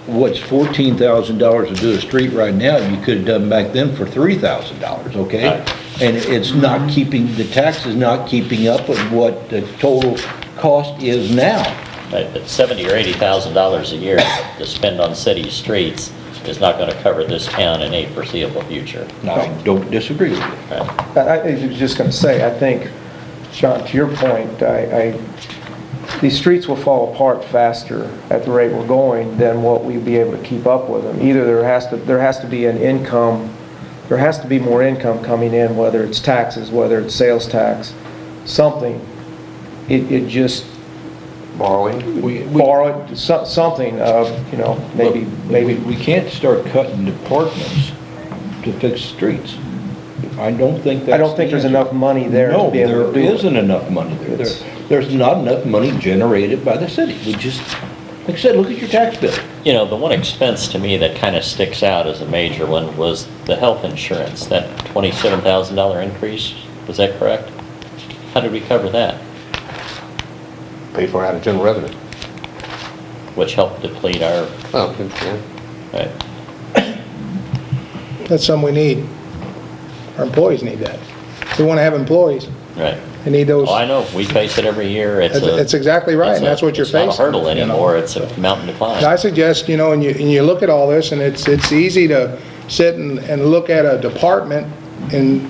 what's $14,000 to do a street right now, you could have done back then for $3,000, okay? Right. And it's not keeping, the tax is not keeping up with what the total cost is now. Right, but $70,000 or $80,000 a year to spend on city streets is not going to cover this town in a foreseeable future. I don't disagree with you. Right. I was just going to say, I think, Sean, to your point, these streets will fall apart faster at the rate we're going than what we'd be able to keep up with them. Either there has to be an income, there has to be more income coming in, whether it's taxes, whether it's sales tax, something. It just Borrowing? borrow it, something, you know, maybe. We can't start cutting departments to fix streets. I don't think that's I don't think the there's answer. enough money there to be able to No, do there it. isn't enough money there. There's not enough money generated by the city. We just, like I said, look at your tax bill. You know, the one expense to me that kind of sticks out as a major one was the health insurance, that $27,000 increase. Was that correct? How did we cover that? Paid for out of general revenue. Which helped deplete our, Oh, yeah. right. That's something we need. Our employees need that. If we want to have employees, Right. they need those. Oh, I know, we face it every year. That's exactly right, and that's what you're It's not a facing. hurdle you know. anymore, it's a mountain to climb. I suggest, you know, and you look at all this, and it's easy to sit and look at a department in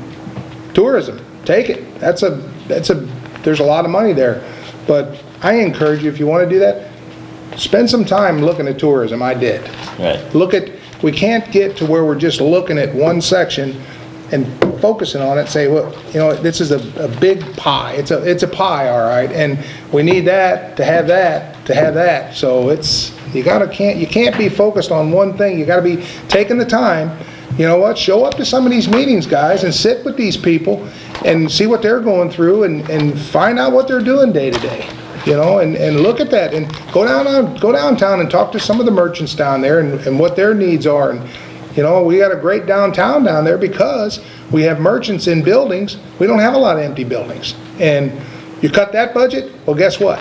tourism. Take it. There's a lot of money there. But I encourage you, if you want to do that, spend some time looking at tourism. I did. Right. We can't get to where we're just looking at one section and focusing on it, say, well, you know, this is a big pie. It's a pie, all right, and we need that, to have that. So you can't be focused on one thing. You got to be taking the time. You know what? Show up to some of these meetings, guys, and sit with these people and see what they're going through and find out what they're doing day to day. You know, and look at that, and go downtown and talk to some of the merchants down there and what their needs are. And you know, we got a great downtown down there because we have merchants in buildings. We don't have a lot of empty buildings. And you cut that budget, well, guess what?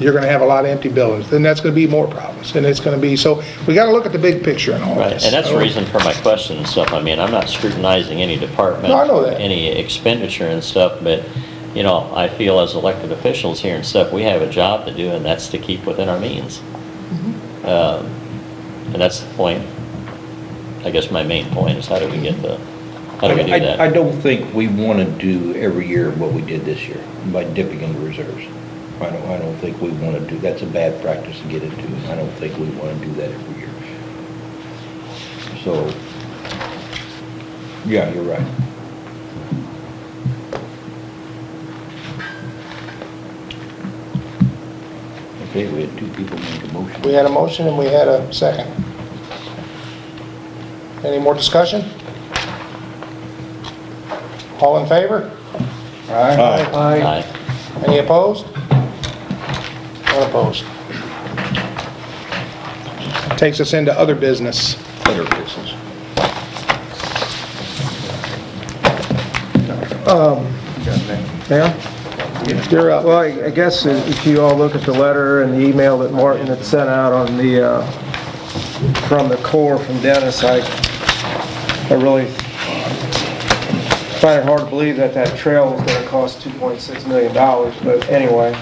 You're going to have a lot of empty buildings. Then that's going to be more problems. And it's going to be, so we got to look at the big picture and all Right, this. and that's the reason for my question and stuff. I mean, I'm not scrutinizing any department. No, I know that. Any expenditure and stuff, but, you know, I feel as elected officials here and stuff, we have a job to do, and that's to keep within our means. And that's the point. I guess my main point is how do we do that? I don't think we want to do every year what we did this year by dipping into reserves. I don't think we want to do, that's a bad practice to get into, and I don't think we want to do that every year. So, yeah, you're right. Okay, we had two people make a motion. We had a motion and we had a second. Any more discussion? All in favor? Aye. Any opposed? None opposed. Takes us into other business. Other business. Yeah? You're up. Well, I guess if you all look at the letter and the email that Martin had sent out on the, from the Corps, from Dennis, I really find it hard to believe that that trail is going to cost $2.6 million, but anyway,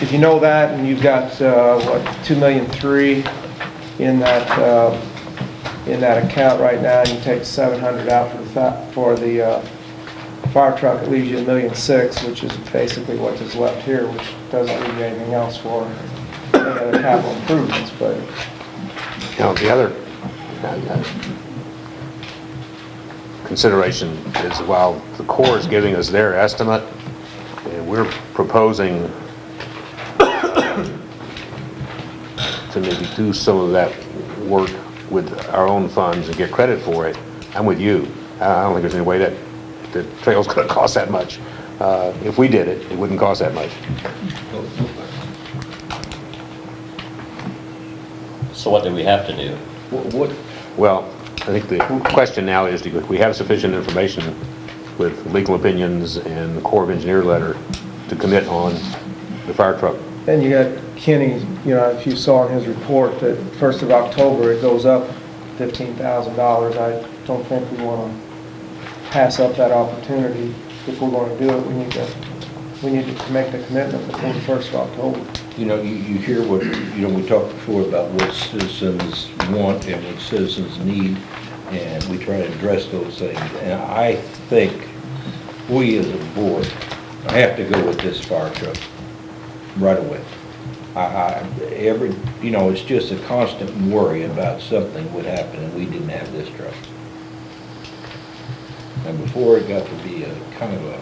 if you know that and you've got, what, $2.3 million in that account right now, and you take $700 out for the fire truck, it leaves you $1.6 million, which is basically what is left here, which doesn't leave you anything else for any other capital improvements, but. You know, the other consideration is while the Corps is giving us their estimate, and we're proposing to maybe do some of that work with our own funds and get credit for it, I'm with you. I don't think there's any way that the trail's gonna cost that much. If we did it, it wouldn't cost that much. So what do we have to do? Well, I think the question now is, do we have sufficient information with legal opinions and the Corps of Engineer letter to commit on the fire truck? And you got Kenny, you know, if you saw in his report that 1st of October, it goes up $15,000. I don't think we want to pass up that opportunity. If we're going to do it, we need to make the commitment before the 1st of October. You know, you hear what, you know, we talked before about what citizens want and what citizens need, and we try to address those things. And I think we as a board have to go with this fire truck right away. You know, it's just a constant worry about something would happen and we didn't have this truck. And before it got to be a kind of a,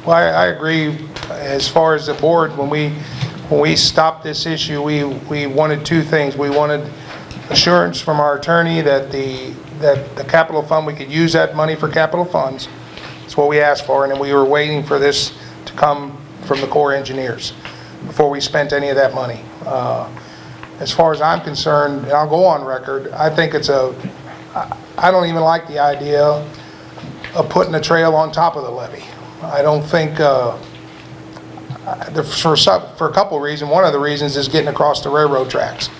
Well, I agree. As far as the board, when we stopped this issue, we wanted two things. We wanted assurance from our attorney that the capital fund, we could use that money for capital funds. That's what we asked for, and then we were waiting for this to come from the Corps engineers before we spent any of that money. As far as I'm concerned, and I'll go on record, I think I don't even like the idea of putting a trail on top of the levee. I don't think, for a couple of reasons. One of the reasons is getting across the railroad tracks.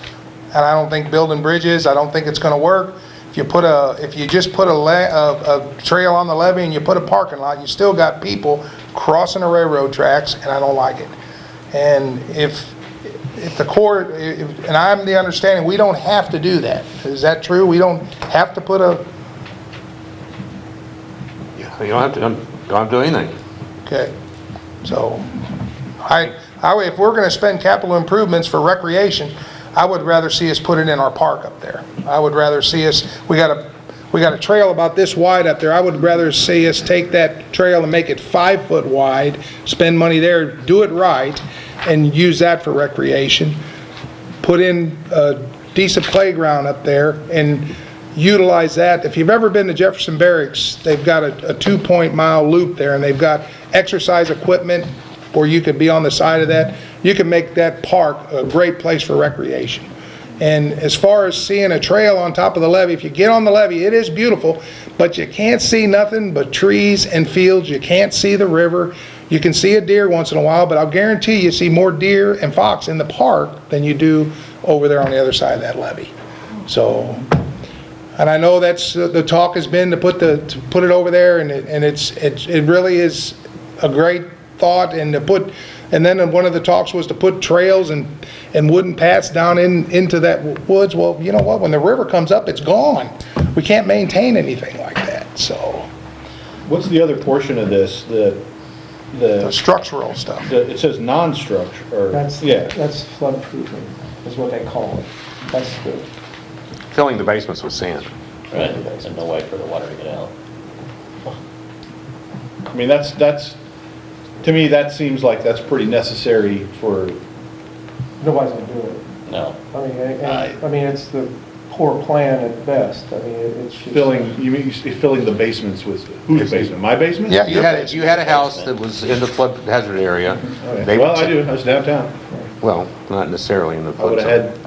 And I don't think building bridges, I don't think it's going to work. If you just put a trail on the levee and you put a parking lot, you still got people crossing the railroad tracks, and I don't like it. And if the Corps, and I'm the understanding, we don't have to do that. Is that true? We don't have to put a... Yeah, you don't have to do anything. Okay. So, if we're going to spend capital improvements for recreation, I would rather see us put it in our park up there. I would rather see us, we got a trail about this wide up there. I would rather see us take that trail and make it 5 foot wide, spend money there, do it right, and use that for recreation. Put in a decent playground up there and utilize that. If you've ever been to Jefferson Barracks, they've got a 2-point-mile loop there, and they've got exercise equipment where you could be on the side of that. You can make that park a great place for recreation. And as far as seeing a trail on top of the levee, if you get on the levee, it is beautiful, but you can't see nothing but trees and fields. You can't see the river. You can see a deer once in a while, but I'll guarantee you see more deer and fox in the park than you do over there on the other side of that levee. So, and I know that's the talk has been to put it over there, and it really is a great thought, and then one of the talks was to put trails and wooden paths down into that woods. Well, you know what? When the river comes up, it's gone. We can't maintain anything like that. So, what's the other portion of this? The structural stuff. It says non-structure, or That's floodproofing, is what they call it. That's the... Filling the basements with sand. Right, and no way for the water to get out. I mean, that's to me, that seems like that's pretty necessary for... Nobody's going to do it. No. I mean, it's the poor plan at best. I mean, it's just... You mean filling the basements with, whose basement? My basement? Yeah, you had a house that was in the flood hazard area. Okay. Well, I do. I was downtown. Well, not necessarily in the I flood would zone. have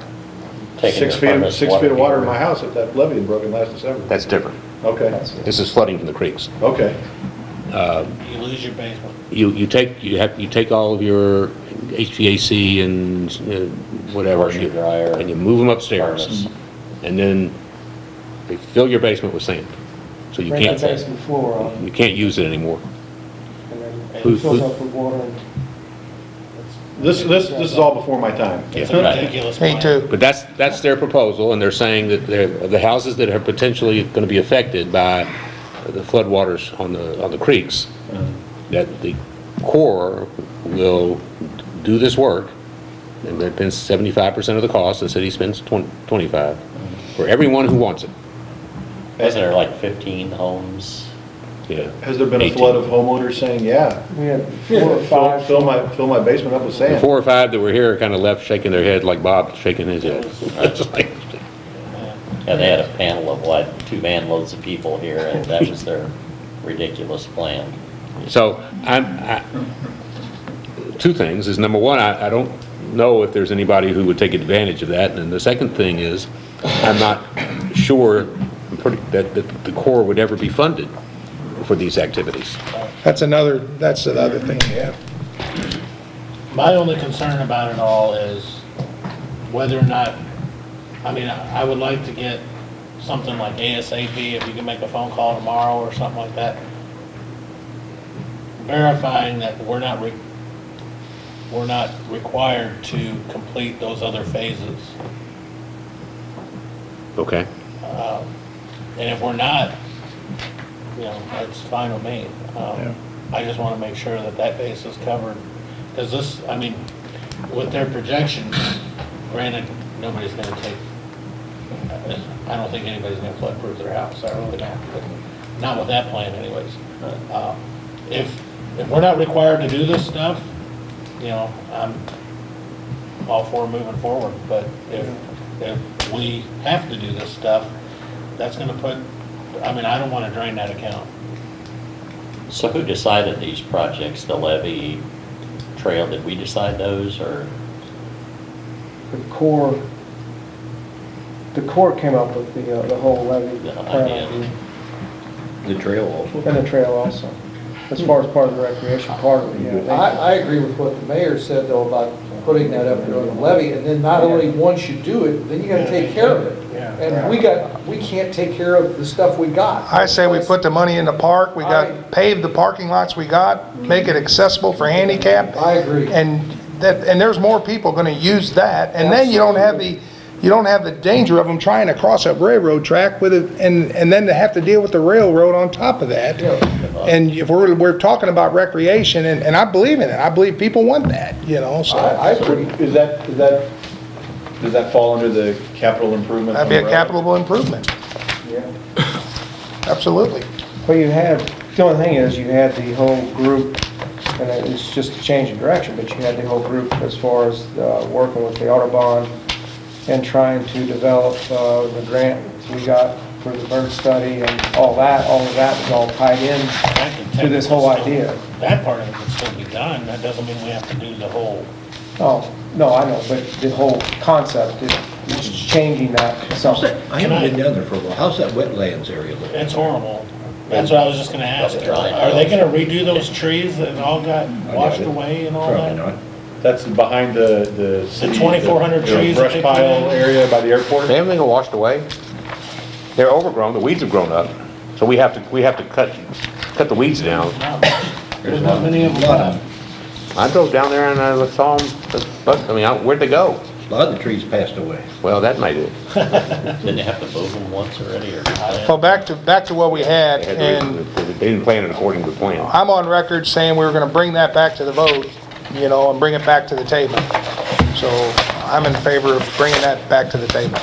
had 6 feet of water in my house if that levee had broken last December. That's different. Okay. This is flooding from the creeks. Okay. You lose your basement. You take all of your HVAC and whatever, Washer, dryer, and you move them upstairs, furnace. and then they fill your basement with sand, so you Bring can't the basement floor on, you can't use it anymore. and then Who- it fills who- up with water. And This is all before my time. It's a ridiculous Me plan. too. But that's their proposal, and they're saying that the houses that are potentially going to be affected by the floodwaters on the creeks, that the Corps will do this work, and they spend 75% of the cost. The city spends 25 for everyone who wants it. Wasn't there like 15 homes? Yeah. Has there been a 18. flood of homeowners saying, yeah, we had 4 or 5. fill my basement up with The sand? 4 or 5 that were here kind of left shaking their head like Bob shaking his head. It's like, Yeah, they had a panel of what, 2 van loads of people here, and that was their ridiculous plan. So two things is, number one, I don't know if there's anybody who would take advantage of that. And the second thing is, I'm not sure that the Corps would ever be funded for these activities. That's another thing, yeah. My only concern about it all is whether or not, I mean, I would like to get something like ASAP, if you can make a phone call tomorrow or something like that, verifying that we're not required to complete those other phases. Okay. And if we're not, you know, that's fine with me. I just want to make sure that that base is covered. Because this, I mean, with their projections, granted, nobody's going to take, I don't think anybody's going to flood-proof their house. I really don't. But not with that plan anyways. If we're not required to do this stuff, you know, I'm all for moving forward. But if we have to do this stuff, that's going to put, I mean, I don't want to drain that account. So who decided these projects, the levee trail? Did we decide those, or? The Corps came up with the whole levy plan. The trail also. And the trail also, as far as part of the recreation part of it, yeah. I agree with what the mayor said though about putting that up there on the levee, and then not only once you do it, then you gotta take care of it. And we can't take care of the stuff we got. I say we put the money in the park, we got, pave the parking lots we got, make it accessible for handicap. I agree. And there's more people gonna use that, and then you don't have the danger of them trying to cross a railroad track with it, and then to have to deal with the railroad on top of that. And if we're talking about recreation, and I believe in it, I believe people want that, you know, so. I agree. Does that fall under the capital improvement? That'd be a capital improvement, Yeah. absolutely. Well, the only thing is, you had the whole group, and it's just a change in direction, but you had the whole group as far as working with the Autobahn and trying to develop the grant we got for the bird study and all that. All of that was all tied in to this whole idea. That part of it can still be done. That doesn't mean we have to do the whole. Oh, no, I know, but the whole concept is changing that something. I haven't been down there for a while. How's that wetlands area look? It's horrible. That's what I was just gonna ask. Are they gonna redo those trees that all got washed away and all that? Probably not. That's behind the 2,400 trees that brush they put pile in? area by the airport? They haven't been washed away. They're overgrown, the weeds have grown up. So we have to cut the weeds down. There's not many of them left. I drove down there and I saw them, I mean, where'd they go? A lot of the trees passed away. Well, that might do. Didn't they have to move them once already, or? Well, back to what we had, and They didn't plan it according to the plan. I'm on record saying we were gonna bring that back to the vote, you know, and bring it back to the table. So I'm in favor of bringing that back to the table.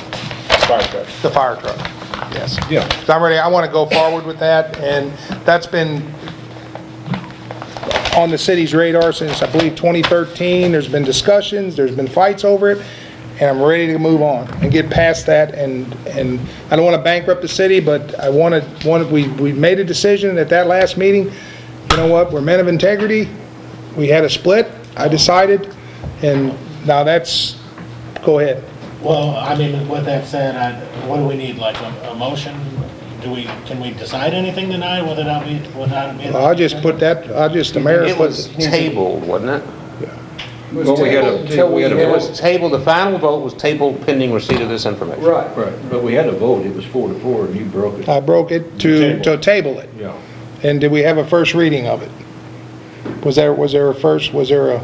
Fire truck. The fire truck, yes. Yeah. So I want to go forward with that, and that's been on the city's radar since, I believe, 2013. There's been discussions, there's been fights over it, and I'm ready to move on and get past that, and I don't want to bankrupt the city, but we made a decision at that last meeting, you know what, we're men of integrity, we had a split, I decided, and now go ahead. Well, I mean, with that said, what do we need, like a motion? Can we decide anything tonight without it being? Well, the mayor It put was tabled, wasn't it? Well, It was tabled, the final vote was tabled pending receipt of this information. Right. Right, but we had a vote. It was 4-4 and you broke it. I broke it to table it. Yeah. And did we have a first reading of it? Was there a?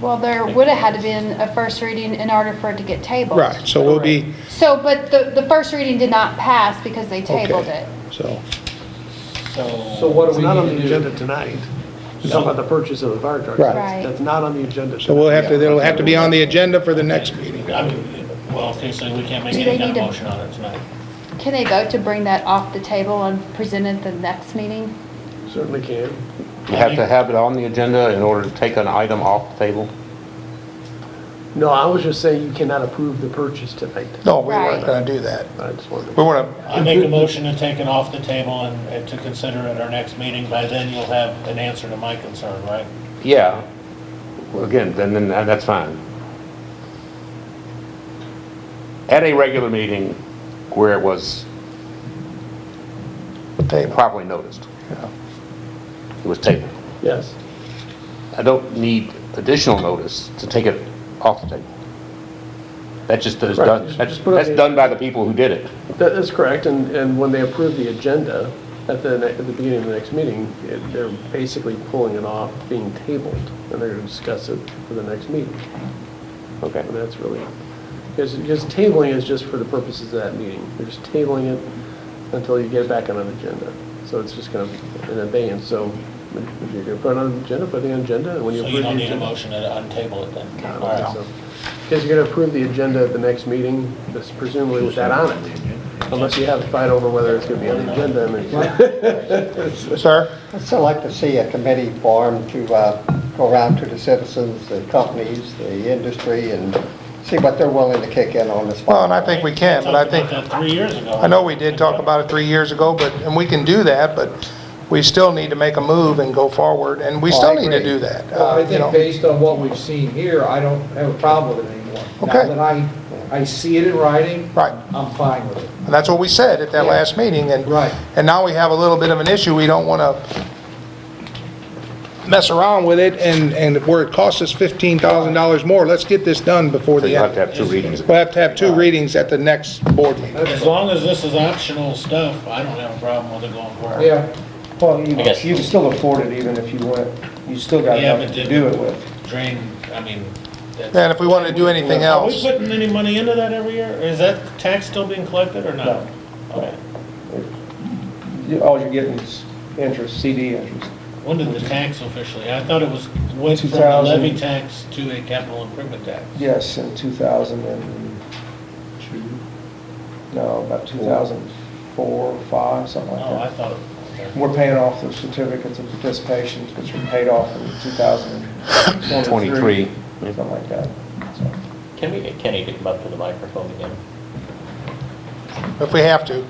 Well, there would have had to been a first reading in order for it to get tabled. Right, so we'll be, So, but the first reading did not pass because they tabled Okay. it. so, So what do we It's not on need the to do? agenda tonight. It's about the purchase of the fire trucks. Right. Right. That's not on the agenda. so we'll have to, it'll have to be on the agenda for the next meeting. I mean, well, okay, so we can't make Do any they kind of need to- motion on it tonight. Can they vote to bring that off the table and present it the next meeting? Certainly can. You have to have it on the agenda in order to take an item off the table. No, I was just saying you cannot approve the purchase tonight. No, we weren't Right. gonna do that. I just wanted We to. wanna, I make a motion to take it off the table and to consider at our next meeting. By then, you'll have an answer to my concern, right? Yeah. Well, again, then that's fine. At a regular meeting where it was properly noticed. It was tabled. Yes, I don't need additional notice to take it off the table. That just is Right, done, just put it on that's the- done by the people who did it. that is correct, and when they approve the agenda at the beginning of the next meeting, they're basically pulling it off being tabled, and they're gonna discuss it for the next meeting. Okay. And that's really, because tabling is just for the purposes of that meeting. You're just tabling it until you get it back on an agenda. So it's just kind of in abeyance, so if you're gonna put it on an agenda, put it on the agenda, and when you So approve you the don't need a agenda. motion to untable it then? I All don't right. think so. Because you're gonna approve the agenda at the next meeting, just presumably with that on it. Unless you have a fight over whether it's gonna be on the agenda, and sir? I'd still like to see a committee formed to go around to the citizens, the companies, the industry, and see what they're willing to kick in on this. Well, and I think we can, but I think, Talked about that 3 years ago. I know we did talk about it 3 years ago, and we can do that, but we still need to make a move and go forward, and we Oh, still I need to agree. do that. Well, I you know. think based on what we've seen here, I don't have a problem with it anymore. Okay. Now that I see it in writing, Right. I'm fine with it. And that's what we said at that Yeah. last meeting, and, Right. and now we have a little bit of an issue, we don't wanna mess around with it, and where it costs us $15,000 more, let's get this done before So the you have end. to have 2 readings. We'll have to have 2 readings at the next board meeting. As long as this is optional stuff, I don't have a problem with it going forward. Yeah, Well, you I guess- you can still afford it even if you went, you still got Yeah, enough but to did do it with. Drain, I mean, that's. And if we wanted to do anything Are we else, putting any money into that every year? Is that tax still being collected or not? No. Okay. All you're getting is interest, CD interest. When did the tax officially, I thought it went from the 2000. levy tax to a capital improvement tax. Yes, in 2002, no, about 2004, 5, something like Oh, I that. thought it, okay. We're paying off the certificates of participation, which were paid off in 2023. 23. Something like that. So, Can we get Kenny to come up to the microphone again? if we have to.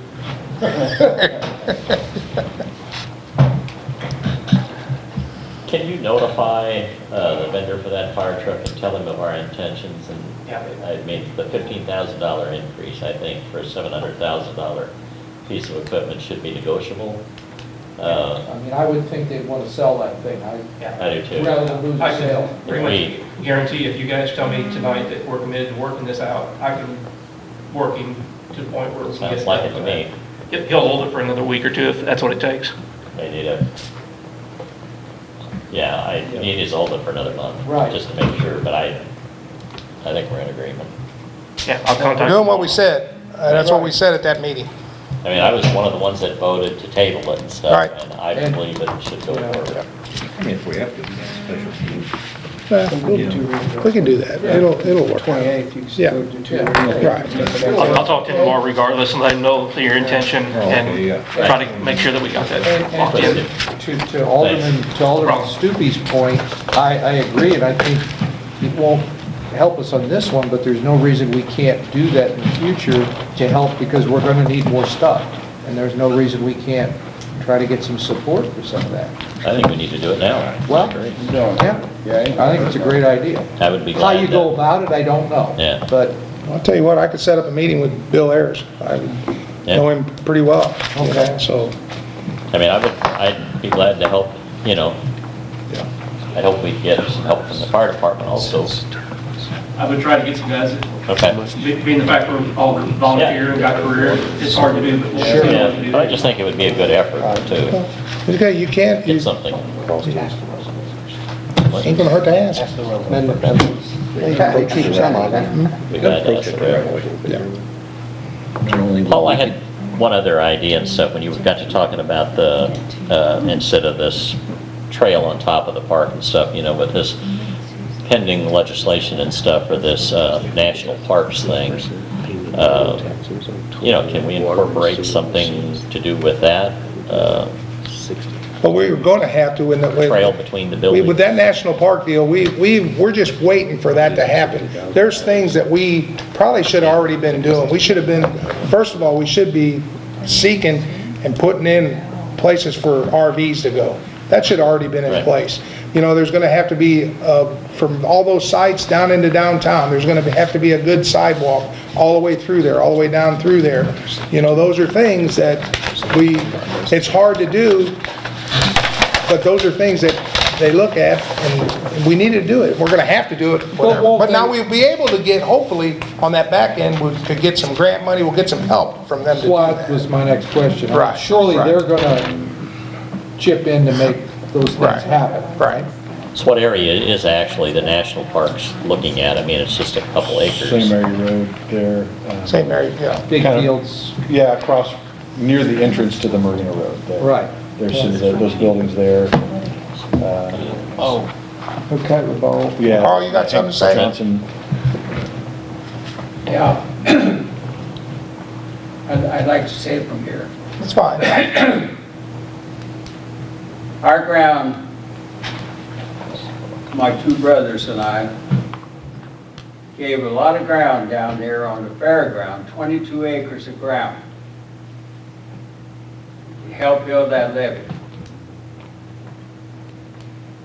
Can you notify the vendor for that fire truck and tell him of our intentions? And I mean, the $15,000 increase, I think, for a $700,000 piece of equipment should be negotiable. I mean, I would think they'd want to sell that thing. I do too. Rather than lose I a sale. can pretty much guarantee if you guys tell me tonight that we're committed to working this out, I can work him to the point where we can get Sounds like it to me. He'll hold it for another week or two if that's what it takes. I need a, yeah, I need his hold it for another month. Right. Just to make sure, but I think we're in agreement. Yeah, I'll We're contact. doing what we said, that's what we said at that meeting. I mean, I was one of the ones that voted to table it and stuff, Right. and I believe it should go forward. I mean, if we have to, we got special meeting. We can do that, it'll work out. 28th, you can Yeah. still do 2 Yeah. readings. Right. I'll talk to him tomorrow regardless and let him know your intention and try to make sure that we got that locked in. And to Alderman Stupi's point, I agree, and I think it won't help us on this one, but there's no reason we can't do that in the future to help, because we're gonna need more stuff. And there's no reason we can't try to get some support for some of that. I think we need to do it now. Well, yeah, I think it's a great idea. I would be How glad you to. go about it, I don't know. Yeah. But I'll tell you what, I could set up a meeting with Bill Ayers, I know him pretty well, you know, so. I mean, I'd be glad to help, you know. I hope we get some help from the fire department also. I would try to get some guys, Okay. being the fact we're all volunteer and got career, it's hard to do, but we'll Sure. see Yeah, what we do. but I just think it would be a good effort to Okay, you can't, get something. ain't gonna hurt to ask. They keep some of it. Be glad to ask the railroad. Paul, I had one other idea and stuff, when you got to talking about the, instead of this trail on top of the park and stuff, you know, with this pending legislation and stuff for this national parks thing, you know, can we incorporate something to do with that? But we were gonna have to in the. trail between the buildings. With that national park deal, we're just waiting for that to happen. There's things that we probably should have already been doing. We should have been, first of all, we should be seeking and putting in places for RVs to go. That should have already been in Right. place. You know, there's gonna have to be, from all those sites down into downtown, there's gonna have to be a good sidewalk all the way through there, all the way down through there. You know, those are things that it's hard to do, but those are things that they look at, and we need to do it. We're gonna have to do it, whatever. But now we'll be able to get, hopefully, on that back end, we could get some grant money, we'll get some help from them to do Well, that. that was my next question. Right, Surely right. they're gonna chip in to make those Right. things happen. Right. So what area is actually the national parks looking at? I mean, it's just a couple acres. St. Mary Road there. St. Mary, yeah. Big Kind of- fields. Yeah, across, near the entrance to the Marina Road there. Right. There's some, those buildings there. Oh, Okay, with both. Yeah. Carl, you got something to say? Johnson. Yeah. I'd like to say it from here. That's fine. Our ground, my two brothers and I, gave a lot of ground down there on the fairground, 22 acres of ground, to help build that levee.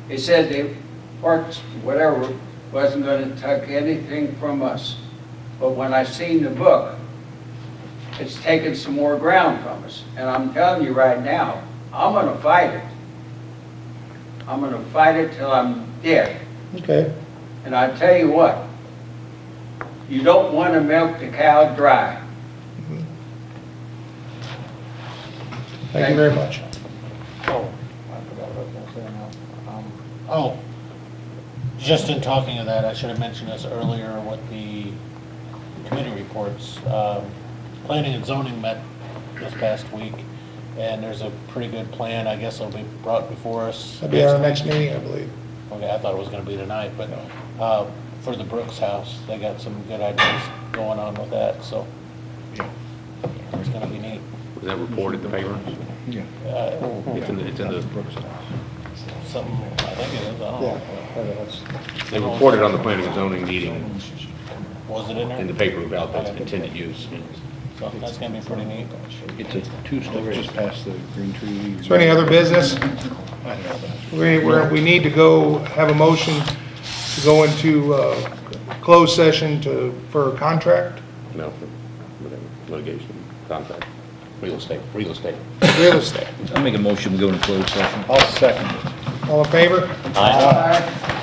They said the parks, whatever, wasn't going to take anything from us. But when I seen the book, it's taken some more ground from us. And I'm telling you right now, I'm going to fight it. I'm going to fight it till I'm dead. Okay. And I tell you what, you don't want to milk the cow dry. Thank you very much. oh, I forgot what I was gonna say now. Oh, just in talking of that, I should have mentioned this earlier with the committee reports. Planning and zoning met this past week, and there's a pretty good plan. I guess it'll be brought before us. That'll be our next meeting, I believe. Okay, I thought it was gonna be tonight, but, for the Brooks House, they got some good ideas going on with that, so. It's gonna be neat. Was that reported in the paper? It's in the, Something, I think it is, I don't know. they reported on the planning and zoning meeting Was it in there? in the paper about the intended use. So that's gonna be pretty neat. It's a two-story, just past the green tree. Is there any other business? We need to go, have a motion to go into closed session for a contract, No, whatever, litigation, contract, real estate. real estate. I'll make a motion, we go into closed session. I'll second it. All in favor? Aye.